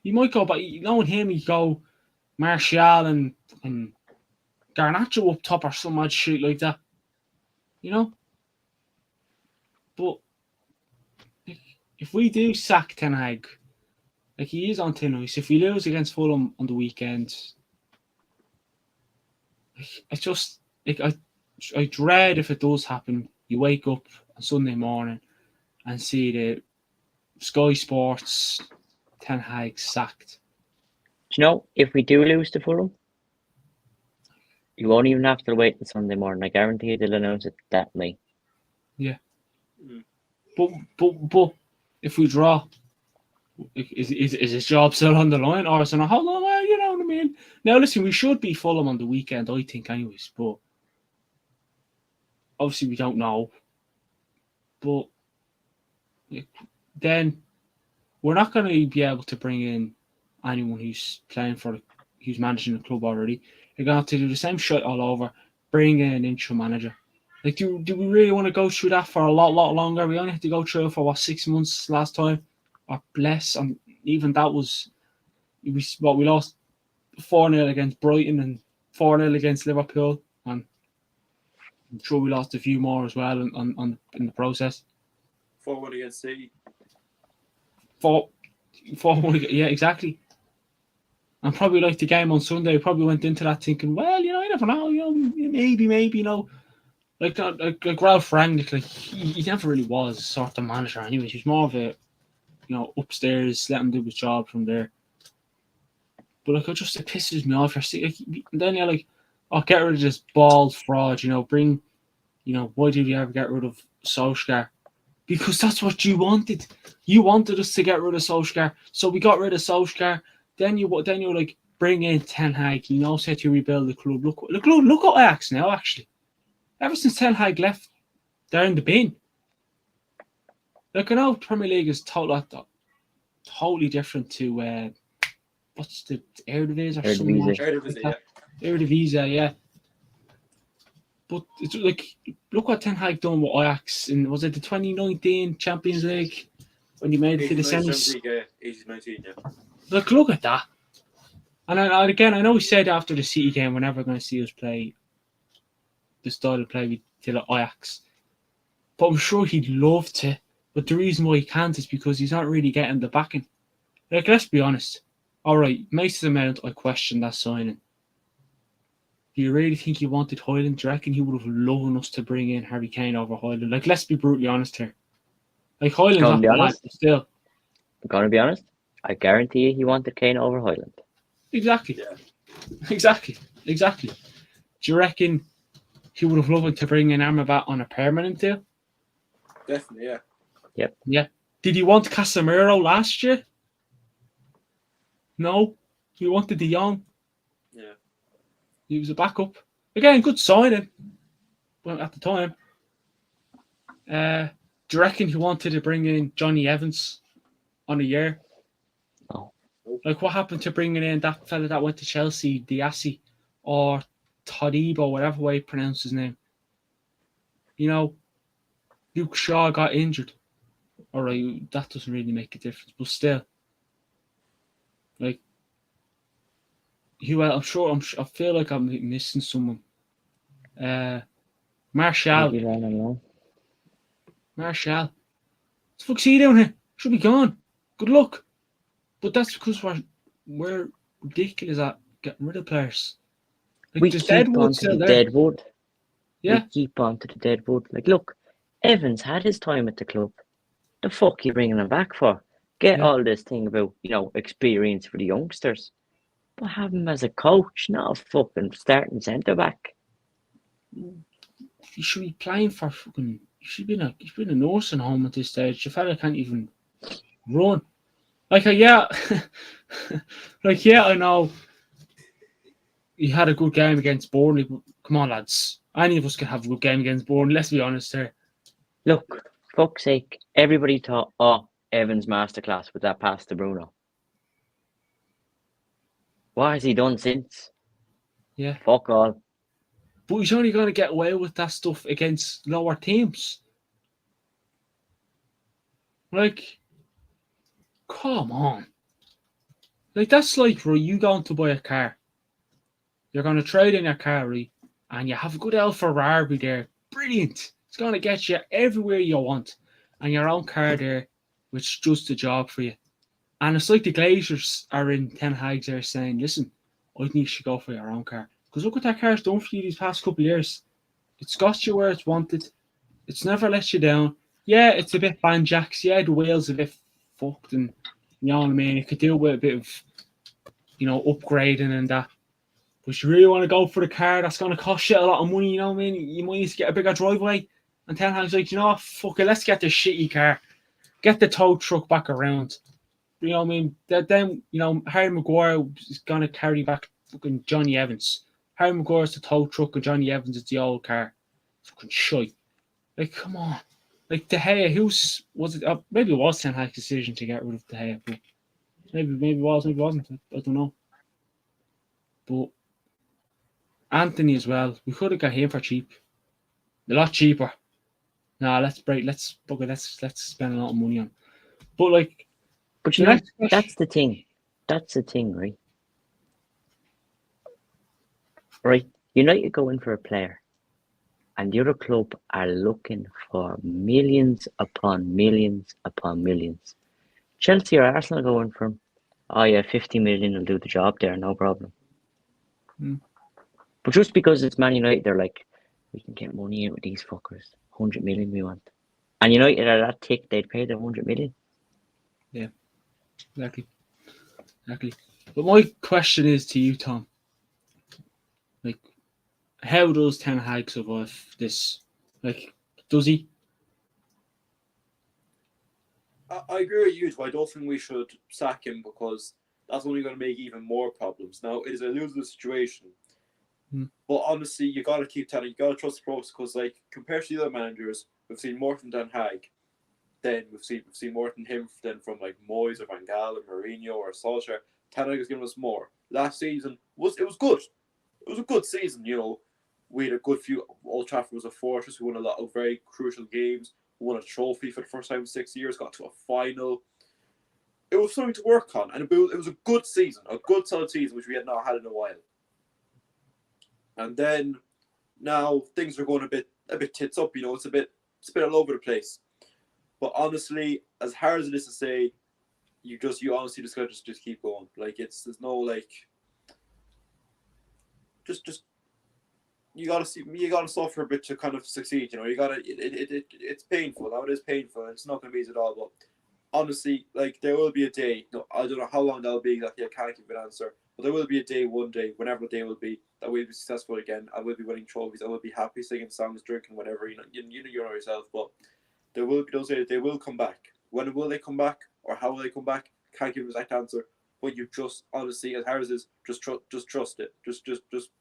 he might go, but knowing him, he'd go Martial and Garnacho up top or some odd shit like that. You know? But if we do sack Ten Hag, like he is on thin ice, if we lose against Fulham on the weekend, I dread if it does happen. You wake up on Sunday morning and see the Sky Sports Ten Hag sacked. Do you know, if we do lose to Fulham, you won't even have to wait until Sunday morning. I guarantee they'll announce it that night. Yeah. But if we draw, is his job still on the line, or is it not? Hold on, well, you know what I mean? Now listen, we should be Fulham on the weekend, I think, anyways. But obviously we don't know. But then we're not going to be able to bring in anyone who's who's managing the club already. You're going to have to do the same shit all over. Bring in an interim manager. Like, do we really want to go through that for a lot longer? We only had to go through it for 6 months last time, or less, and even that was we lost 4-0 against Brighton and 4-0 against Liverpool, and I'm sure we lost a few more as well in the process. 4-1 against City. 4-1, yeah, exactly. And probably like the game on Sunday, we probably went into that thinking, well, you never know, maybe, like Ralph Rangnick, like he never really was a sort of manager anyway. He was more of a, upstairs, let him do his job from there. But like, it pisses me off. Then you're like, oh, get rid of this bald fraud, bring, why did you ever get rid of Solskjaer? Because that's what you wanted. You wanted us to get rid of Solskjaer, so we got rid of Solskjaer. Then you like bring in Ten Hag. He knows how to rebuild the club. Look at Ajax now. Actually, ever since Ten Hag left, they're in the bin. Like, I know Premier League is totally different to what's the Eredivisie or something? Eredivisie, yeah. But it's like, look what Ten Hag done with Ajax in, was it the 2019 Champions League when he made it to the semis? 19, yeah. Like, look at that. And again, I know we said after the City game we're never going to see us play the style of play we did at Ajax. But I'm sure he'd love to. But the reason why he can't is because he's not really getting the backing. Like, let's be honest. All right, Mason Mount, I question that signing. Do you really think he wanted Højlund? Do you reckon he would have loved us to bring in Harry Kane over Højlund? Like, let's be brutally honest here. Like, Højlund's not bad, but still. I'm going to be honest. I guarantee you he wanted Kane over Højlund. Exactly. Yeah. Exactly. Do you reckon he would have loved to bring in Amrabat on a permanent deal? Definitely, yeah. Yep. Yeah. Did he want Casemiro last year? No. He wanted De Jong. Yeah. He was a backup. Again, good signing. Well, at the time. Do you reckon he wanted to bring in Johnny Evans on a year? No. Like, what happened to bringing in that fella that went to Chelsea, Diassi, or Todibo, whatever way you pronounce his name? Luke Shaw got injured. All right, that doesn't really make a difference, but still, like, I feel like I'm missing someone. Martial. What the fuck's he doing here? Should be gone. Good luck. But that's because we're ridiculous at getting rid of players. Like, We keep on to the dead wood. Yeah. We keep on to the dead wood. Like, look, Evans had his time at the club. The fuck you bringing him back for? Get all this thing about, experience for the youngsters. But have him as a coach, not a fucking starting centre back. He should be playing for fucking. He should be in a nursing home at this stage. The fella can't even run. Like, yeah, like, yeah, I know you had a good game against Burnley, but come on, lads. Any of us can have a good game against Burnley, let's be honest here. Look, fuck's sake, everybody thought, oh, Evans masterclass with that pass to Bruno. What has he done since? Yeah. Fuck all. But he's only going to get away with that stuff against lower teams. Like, come on. Like, that's like, right, you going to buy a car. You're going to trade in your car, right? And you have a good El Ferrari there. Brilliant. It's going to get you everywhere you want. And your own car there, which is just a job for you. And it's like the Glazers are in Ten Hag's there saying, listen, I think you should go for your own car. Because look what that car's done for you these past couple of years. It's got you where it's wanted. It's never let you down. Yeah, it's a bit banjacks. Yeah, the wheels a bit fucked, and you know what I mean. It could do with a bit of, upgrading and that. But you really want to go for the car that's going to cost you a lot of money. You know what I mean? You might need to get a bigger driveway. And Ten Hag's like, you know what? Fuck it. Let's get this shitty car. Get the tow truck back around. You know what I mean? Then Harry Maguire is going to carry back fucking Johnny Evans. Harry Maguire's the tow truck and Johnny Evans is the old car. Fucking shite. Like, come on. Like, De Gea, maybe it was Ten Hag's decision to get rid of De Gea, but maybe it was, maybe it wasn't. I don't know. But Anthony as well, we could have got him for cheap. A lot cheaper. Nah, let's spend a lot of money on. But like, But you know, that's the thing. That's the thing, right? Right? United go in for a player, and the other club are looking for millions upon millions upon millions. Chelsea or Arsenal going for him. Oh yeah, 50 million will do the job there, no problem. But just because it's Man United, they're like, we can get money out with these fuckers. 100 million we want. And United are that tick, they'd pay them 100 million. Yeah, exactly. But my question is to you, Tom. Like, how does Ten Hag survive this? Like, does he? I agree with you, but I don't think we should sack him because that's only going to make even more problems. Now, it is a lose-lose situation. But honestly, you got to keep telling, you got to trust the process because, like, compared to the other managers, we've seen more from Ten Hag. Then we've seen more from him than from like Moyes or Van Gaal or Mourinho or Solskjaer. Ten Hag has given us more. Last season was good. It was a good season. We had a good few. Old Trafford was a fortress. We won a lot of very crucial games. We won a trophy for the first time in 6 years. Got to a final. It was something to work on, and it was a good season, a good solid season, which we had not had in a while. And then now things are going a bit tits up. It's a bit all over the place. But honestly, as hard as it is to say, you honestly just gotta just keep going. Like there's no like, just you gotta suffer a bit to kind of succeed. It's painful. Now it is painful. It's not gonna be easy at all. But honestly, like there will be a day. No, I don't know how long that'll be. Exactly, I can't give an answer. But there will be a day, one day, whenever the day will be, that we'll be successful again. I will be winning trophies. I will be happy singing songs, drinking, whatever. You know yourself, but. There will be those days. They will come back. When will they come back, or how will they come back? Can't give an exact answer. But you just honestly, as hard as it is, just trust it. Just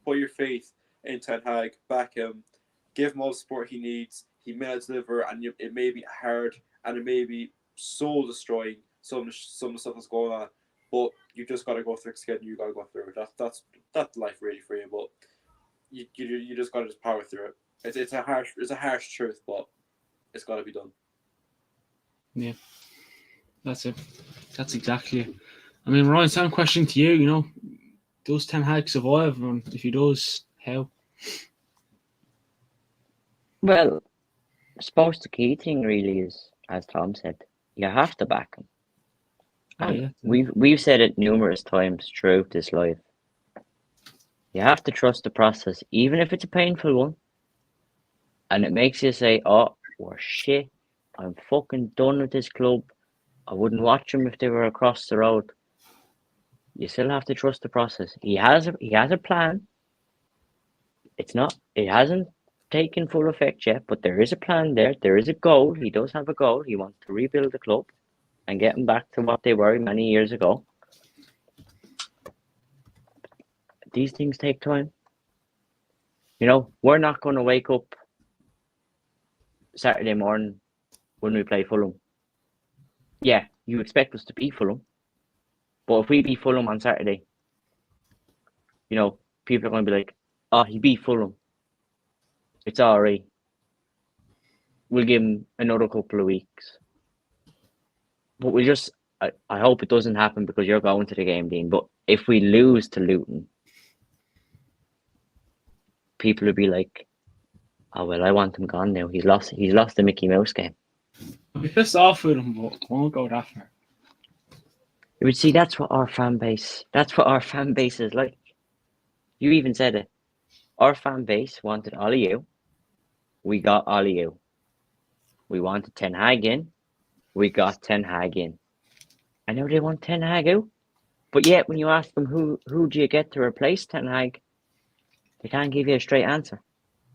put your faith in Ten Hag. Back him. Give him all the support he needs. He may deliver, and it may be hard, and it may be soul destroying. Some of the stuff that's going on, but you just gotta go through it. You gotta go through it. That's life really for you. But you just gotta just power through it. It's a harsh truth, but. It's got to be done. Yeah, that's it. That's exactly it. I mean, Ryan, same question to you. Does Ten Hag survive? And if he does, how? Well, I suppose the key thing really is, as Tom said, you have to back him. And we've said it numerous times throughout this live. You have to trust the process, even if it's a painful one. And it makes you say, oh, we're shit. I'm fucking done with this club. I wouldn't watch them if they were across the road. You still have to trust the process. He has a plan. It hasn't taken full effect yet, but there is a plan there. There is a goal. He does have a goal. He wants to rebuild the club. and get them back to what they were many years ago. These things take time. You know, we're not going to wake up Saturday morning when we play Fulham. Yeah, you expect us to beat Fulham. But if we beat Fulham on Saturday, you know, people are going to be like, oh, he beat Fulham. It's all right. We'll give him another couple of weeks. But I hope it doesn't happen because you're going to the game, Dean. But if we lose to Luton, people will be like, oh, well, I want him gone now. He's lost the Mickey Mouse game. I'll be pissed off with him, but I won't go that far. You would see that's what our fan base is like. You even said it. Our fan base wanted Aliou. We got Aliou. We wanted Ten Hag in. We got Ten Hag in. I know they want Ten Hag out. But yet when you ask them who do you get to replace Ten Hag, they can't give you a straight answer.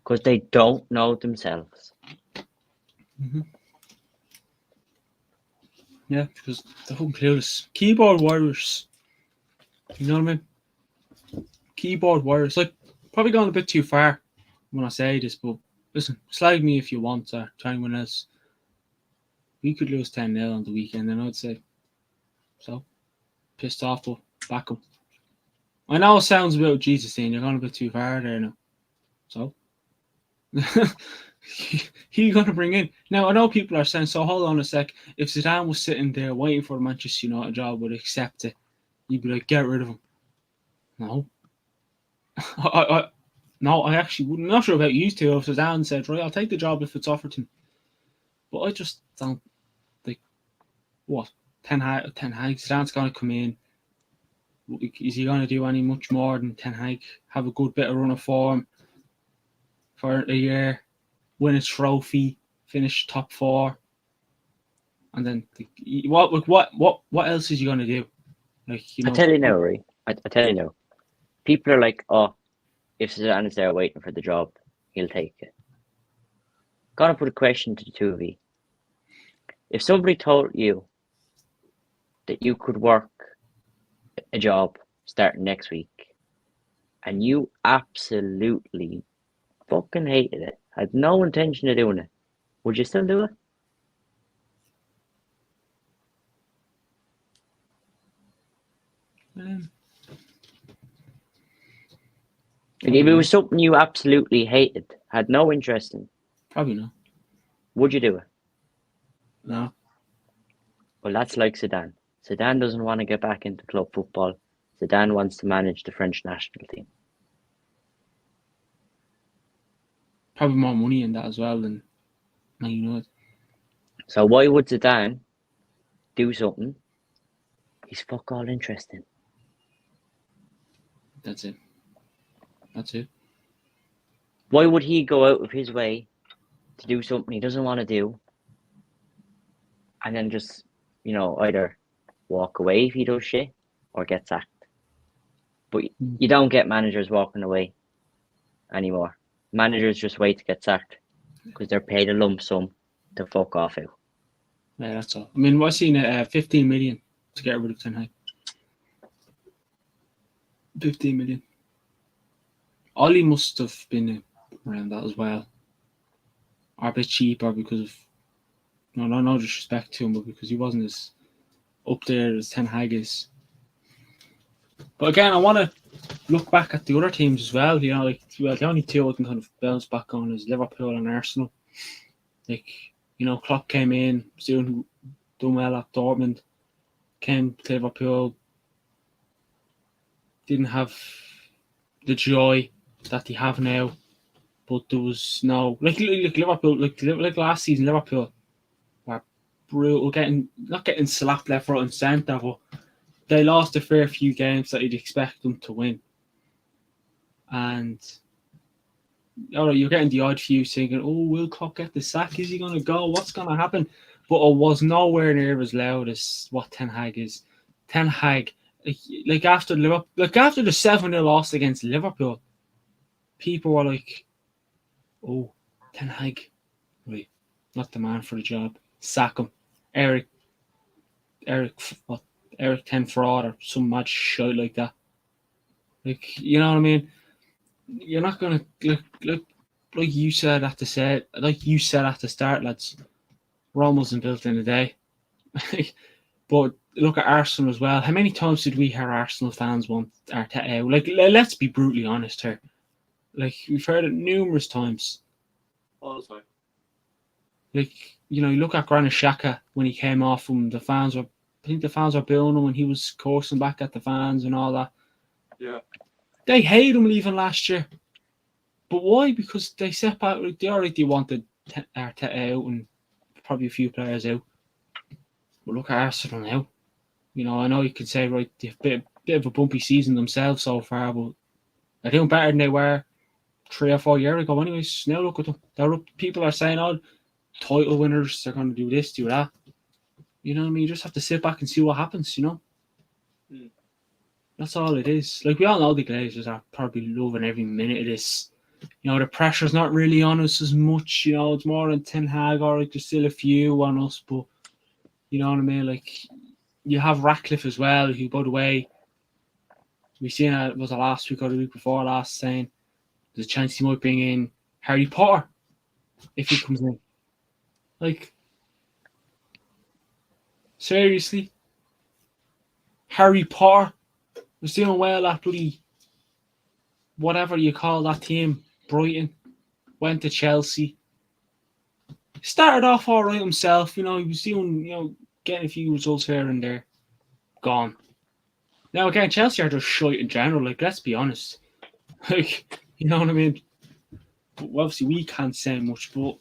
Because they don't know themselves. Mm-hmm. Yeah, because they're fucking clueless. Keyboard warriors. You know what I mean? Keyboard warriors. Like, probably going a bit too far when I say this, but listen, slag me if you want to anyone else. We could lose 10-0 on the weekend, and I'd say, so, pissed off, but back them. I know it sounds a bit Jesus saying you're going a bit too far there now. So, who you going to bring in? Now, I know people are saying, so hold on a sec. If Zidane was sitting there waiting for the Manchester United job, would accept it, you'd be like, get rid of him. No. No, I actually wouldn't. I'm not sure about you two. If Zidane said, right, I'll take the job if it's offered to me. But I just don't think, what? Ten Hag, Zidane's going to come in. Is he going to do any much more than Ten Hag? Have a good bit of run of form for a year, win a trophy, finish top 4, and then what else is he going to do? Like, you know, I tell you now, Ray. I tell you now. People are like, oh, if Zidane is there waiting for the job, he'll take it. Gotta put a question to the two of you. If somebody told you that you could work a job starting next week and you absolutely fucking hated it, had no intention of doing it, would you still do it? Like if it was something you absolutely hated, had no interest in, probably not. Would you do it? No. Well, that's like Zidane. Zidane doesn't want to get back into club football. Zidane wants to manage the French national team. Probably more money in that as well than Man United. So why would Zidane do something he's fuck all interested in? That's it. That's it. Why would he go out of his way to do something he doesn't want to do and then just, either walk away if he does shit or get sacked? But you don't get managers walking away anymore. Managers just wait to get sacked because they're paid a lump sum to fuck off out. Yeah, that's all. I mean, I've seen 15 million to get rid of Ten Hag. 15 million. Ollie must have been around that as well. Or a bit cheaper because of no disrespect to him, but because he wasn't as up there as Ten Hag is. But again, I want to look back at the other teams as well. The only two I can kind of bounce back on is Liverpool and Arsenal. Klopp came in, was doing well at Dortmund, came to Liverpool, didn't have the joy that they have now, but there was no like Liverpool, like last season. Liverpool were brutal, not getting slapped left, right, and centre, but they lost a fair few games that you'd expect them to win. And you're getting the odd few thinking, "Oh, will Klopp get the sack? Is he going to go? What's going to happen?" But it was nowhere near as loud as what Ten Hag is. Ten Hag, like after Liverpool, after the 7-0 loss against Liverpool, people were like, "Oh, Ten Hag, right, not the man for the job. Sack him." Eric, Eric Ten Fraud or some mad shit like that. Like, you know what I mean? You're not gonna like you said at the start, lads. Rome wasn't built in a day. But look at Arsenal as well. How many times did we hear Arsenal fans want Arteta out? Like, let's be brutally honest here. Like, we've heard it numerous times. All the time. Like, you know, you look at Granit Xhaka when he came off him, I think the fans were booing him when he was coursing back at the fans and all that. Yeah. They hate him leaving last year. But why? Because they set back, like, they already wanted Arteta out and probably a few players out. But look at Arsenal now. You know, I know you could say, right, they've bit of a bumpy season themselves so far, but they're doing better than they were 3 or 4 years ago. Anyways, now look at them. People are saying, oh, title winners, they're going to do this, do that. You know what I mean? You just have to sit back and see what happens, you know? Mm. That's all it is. Like, we all know the Glazers are probably loving every minute of this. You know, the pressure's not really on us as much, you know, it's more on Ten Hag, or like, there's still a few on us, but you know what I mean? Like, you have Ratcliffe as well, who, by the way, we seen it was the last week or the week before last, saying there's a chance he might bring in Harry Potter if he comes in. Like, seriously? Harry Potter was doing well at bloody whatever you call that team, Brighton, went to Chelsea. Started off all right himself, you know, he was doing, you know, getting a few results here and there. Gone. Now again, Chelsea are just shite in general, like, let's be honest. Like, you know what I mean? But obviously we can't say much, but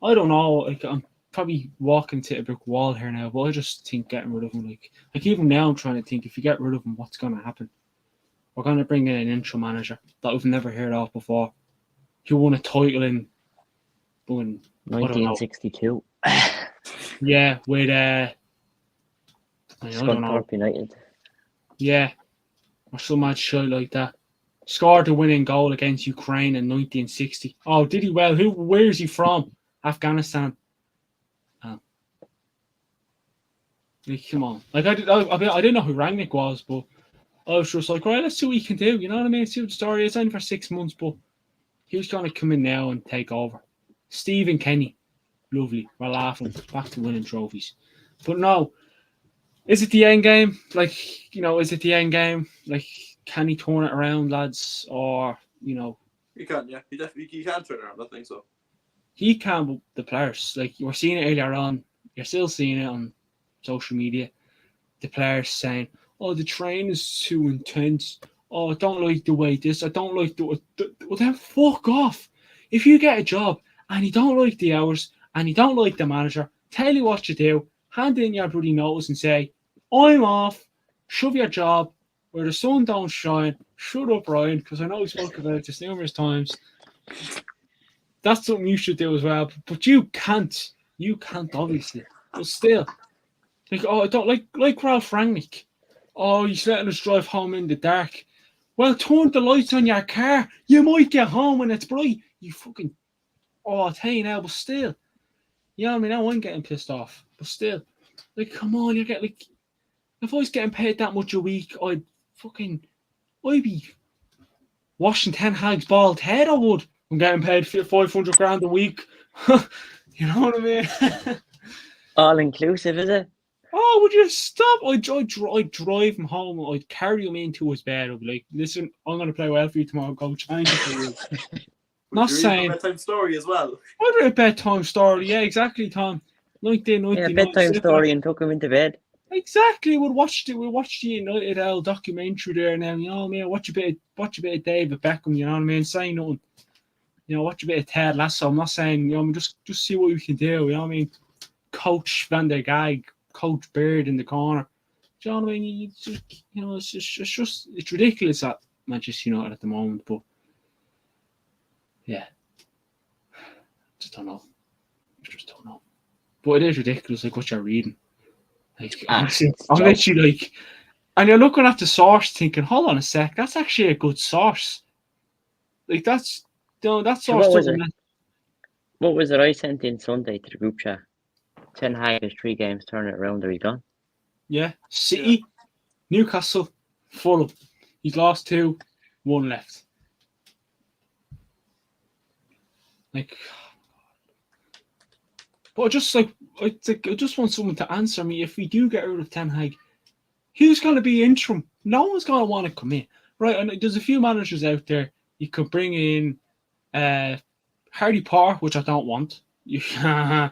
I don't know, like, I'm probably walking to a brick wall here now, but I just think getting rid of him, like even now I'm trying to think, if you get rid of him, what's going to happen? We're going to bring in an interim manager that we've never heard of before, who won a title in 1962. Yeah, with I don't know. Scunthorpe United. Yeah, or some mad shit like that. Scored the winning goal against Ukraine in 1960. Oh, did he? Well, where is he from? Afghanistan. Oh. Like, come on. Like, I didn't know who Rangnick was, but I was just like, right, let's see what he can do. You know what I mean? See what the story is. Only for 6 months, but he was going to come in now and take over. Stephen Kenny. Lovely. We're laughing. Back to winning trophies. But no. Is it the end game? Like, you know, is it the end game? Like, can he turn it around, lads? Or, you know. He can, yeah. He can turn it around, I think so. He can, but the players. Like, you were seeing it earlier on. You're still seeing it on social media. The players saying, oh, the train is too intense. Oh, I don't like the way this. I don't like the... Well, then fuck off. If you get a job and you don't like the hours and you don't like the manager, tell you what you do. Hand in your bloody notice and say, I'm off. Shove your job where the sun don't shine. Shut up, Ryan, because I know we spoke about this numerous times. That's something you should do as well. But you can't. You can't, obviously. But still. Like, oh, I don't like Ralph Rangnick. Oh, he's letting us drive home in the dark. Well, turn the lights on your car. You might get home when it's bright. You fucking... Oh, I'll tell you now, but still. You know what I mean? Now I'm getting pissed off. But still. Like, come on, you get, like... If I was getting paid that much a week, I'd be washing Ten Hag's bald head, I would. I'm getting paid 500 grand a week. You know what I mean? All inclusive, is it? Oh, would you stop? I'd drive him home. I'd carry him into his bed. I'd be like, listen, I'm going to play well for you tomorrow. Go change it for you. Not saying... a bedtime story as well. I'd read a bedtime story. Yeah, exactly, Tom. 1999. Yeah, bedtime story and took him into bed. Exactly. We'll watch the United L documentary there now. You know what I mean? Watch a bit of David Beckham. You know what I mean? Say nothing. You know, watch a bit of Ted Lasso. I'm not saying, you know, just see what we can do. You know what I mean? Coach Van der Gaag, Coach Beard in the corner. Do you know what I mean? It's ridiculous at Manchester United at the moment. But yeah, just don't know. But it is ridiculous, like what you're reading. Like, honestly, I'm literally like, and you're looking at the source thinking, hold on a sec, that's actually a good source. Like, that's, you know, that source What was it I sent in Sunday to the group chat? Ten Hag is 3 games, turn it around, are you gone? Yeah. City, Newcastle, Fulham. He's lost 2, 1 left. Like, but I just want someone to answer me. If we do get rid of Ten Hag, who's going to be interim? No one's going to want to come in, right? And there's a few managers out there. You could bring in Hardy Potter, which I don't want. Yeah,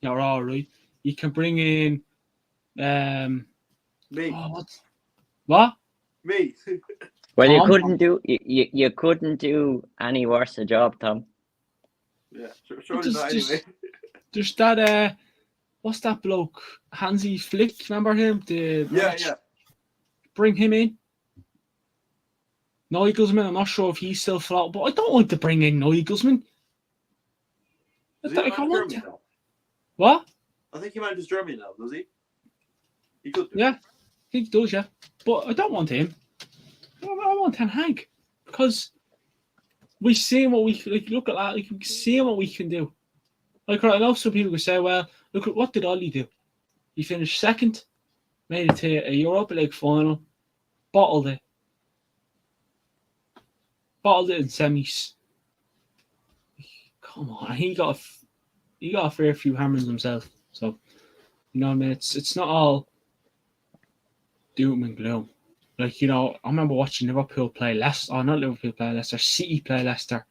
you're all right. You can bring in Me. What? Me. Well, you Tom? you couldn't do any worse a job, Tom. Yeah, surely not anyway. There's that what's that bloke? Hansi Flick, remember him? Yeah. Bring him in. Nagelsmann, I'm not sure if he's still flat, but I don't want to bring in Nagelsmann. Does he manage Germany now? What? I think he manages Germany now, does he? He could do. Yeah, I think he does, yeah. But I don't want him. I want Ten Hag because we see what we like. Look at that. Like, we see what we can do. Like, I know some people could say, "Well, look at what did Ollie do? He finished second, made it to a Europa League final, bottled it in semis. Come on, he got a fair few hammers himself. So, you know what I mean? It's not all doom and gloom. Like, you know, I remember watching Liverpool play Leicester. Oh, not Liverpool play Leicester. City play Leicester,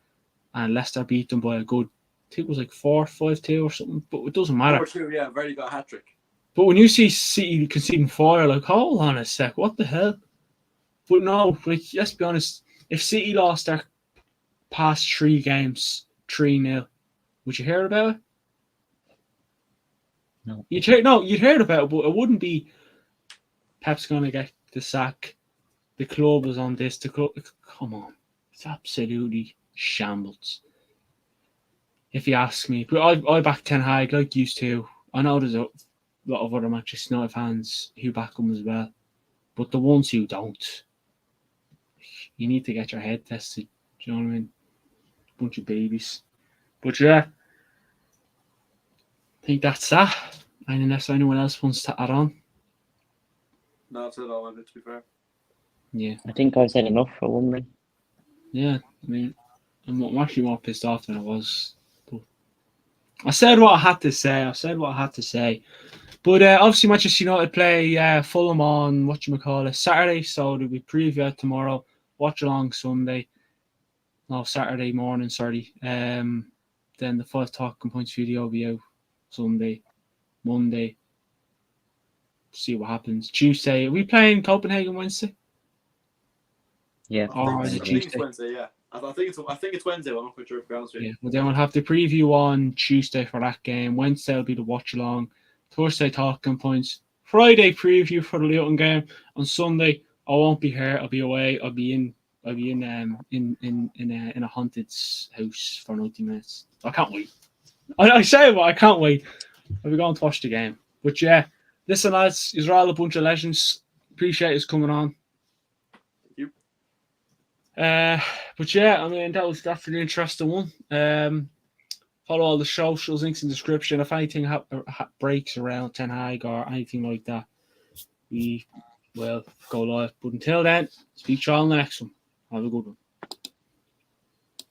and Leicester beat them by a good. I think it was like 4-5-2 or something. But it doesn't matter. 4-2, yeah. Verdi got a hat trick. But when you see City conceding 4, you're like, hold on a sec, what the hell? But no, like, let's be honest. If City lost their past 3 games 3-0, would you hear about it? No. You'd hear about it, but it wouldn't be Pep's going to get the sack. The club is on this. The club, come on, it's absolutely shambles. If you ask me, but I back Ten Hag like used to. I know there's a lot of other Manchester United fans who back him as well, but the ones who don't, you need to get your head tested. Do you know what I mean? Bunch of babies. But yeah, I think that's that. And unless anyone else wants to add on. No, that's it all, to be fair. Yeah. I think I've said enough for one minute. Yeah, I mean, I'm actually more pissed off than I was. But I said what I had to say. But obviously, Manchester United play Fulham on Saturday. So there'll be preview out tomorrow. Watch along Sunday. No, Saturday morning. Sorry. Then the 5 talking points video will be out Sunday, Monday. See what happens. Tuesday. Are we playing Copenhagen Wednesday? Yeah. Or is I it think it's Tuesday? Wednesday, yeah. I think it's Wednesday, but I'm not quite sure if it's Yeah, well, then we'll have the preview on Tuesday for that game. Wednesday will be the watch along. Thursday talking points. Friday preview for the Luton game. On Sunday, I won't be here. I'll be away. I'll be in a haunted house for 90 minutes. I can't wait. I say it, but I can't wait. I'll be going to watch the game. But yeah, listen, lads, you're all a bunch of legends. Appreciate us coming on. But yeah, I mean that was definitely an interesting one. Follow all the socials, links in the description. If anything breaks around Ten Hag or anything like that, we will go live. But until then, speak to you all in the next one. Have a good one.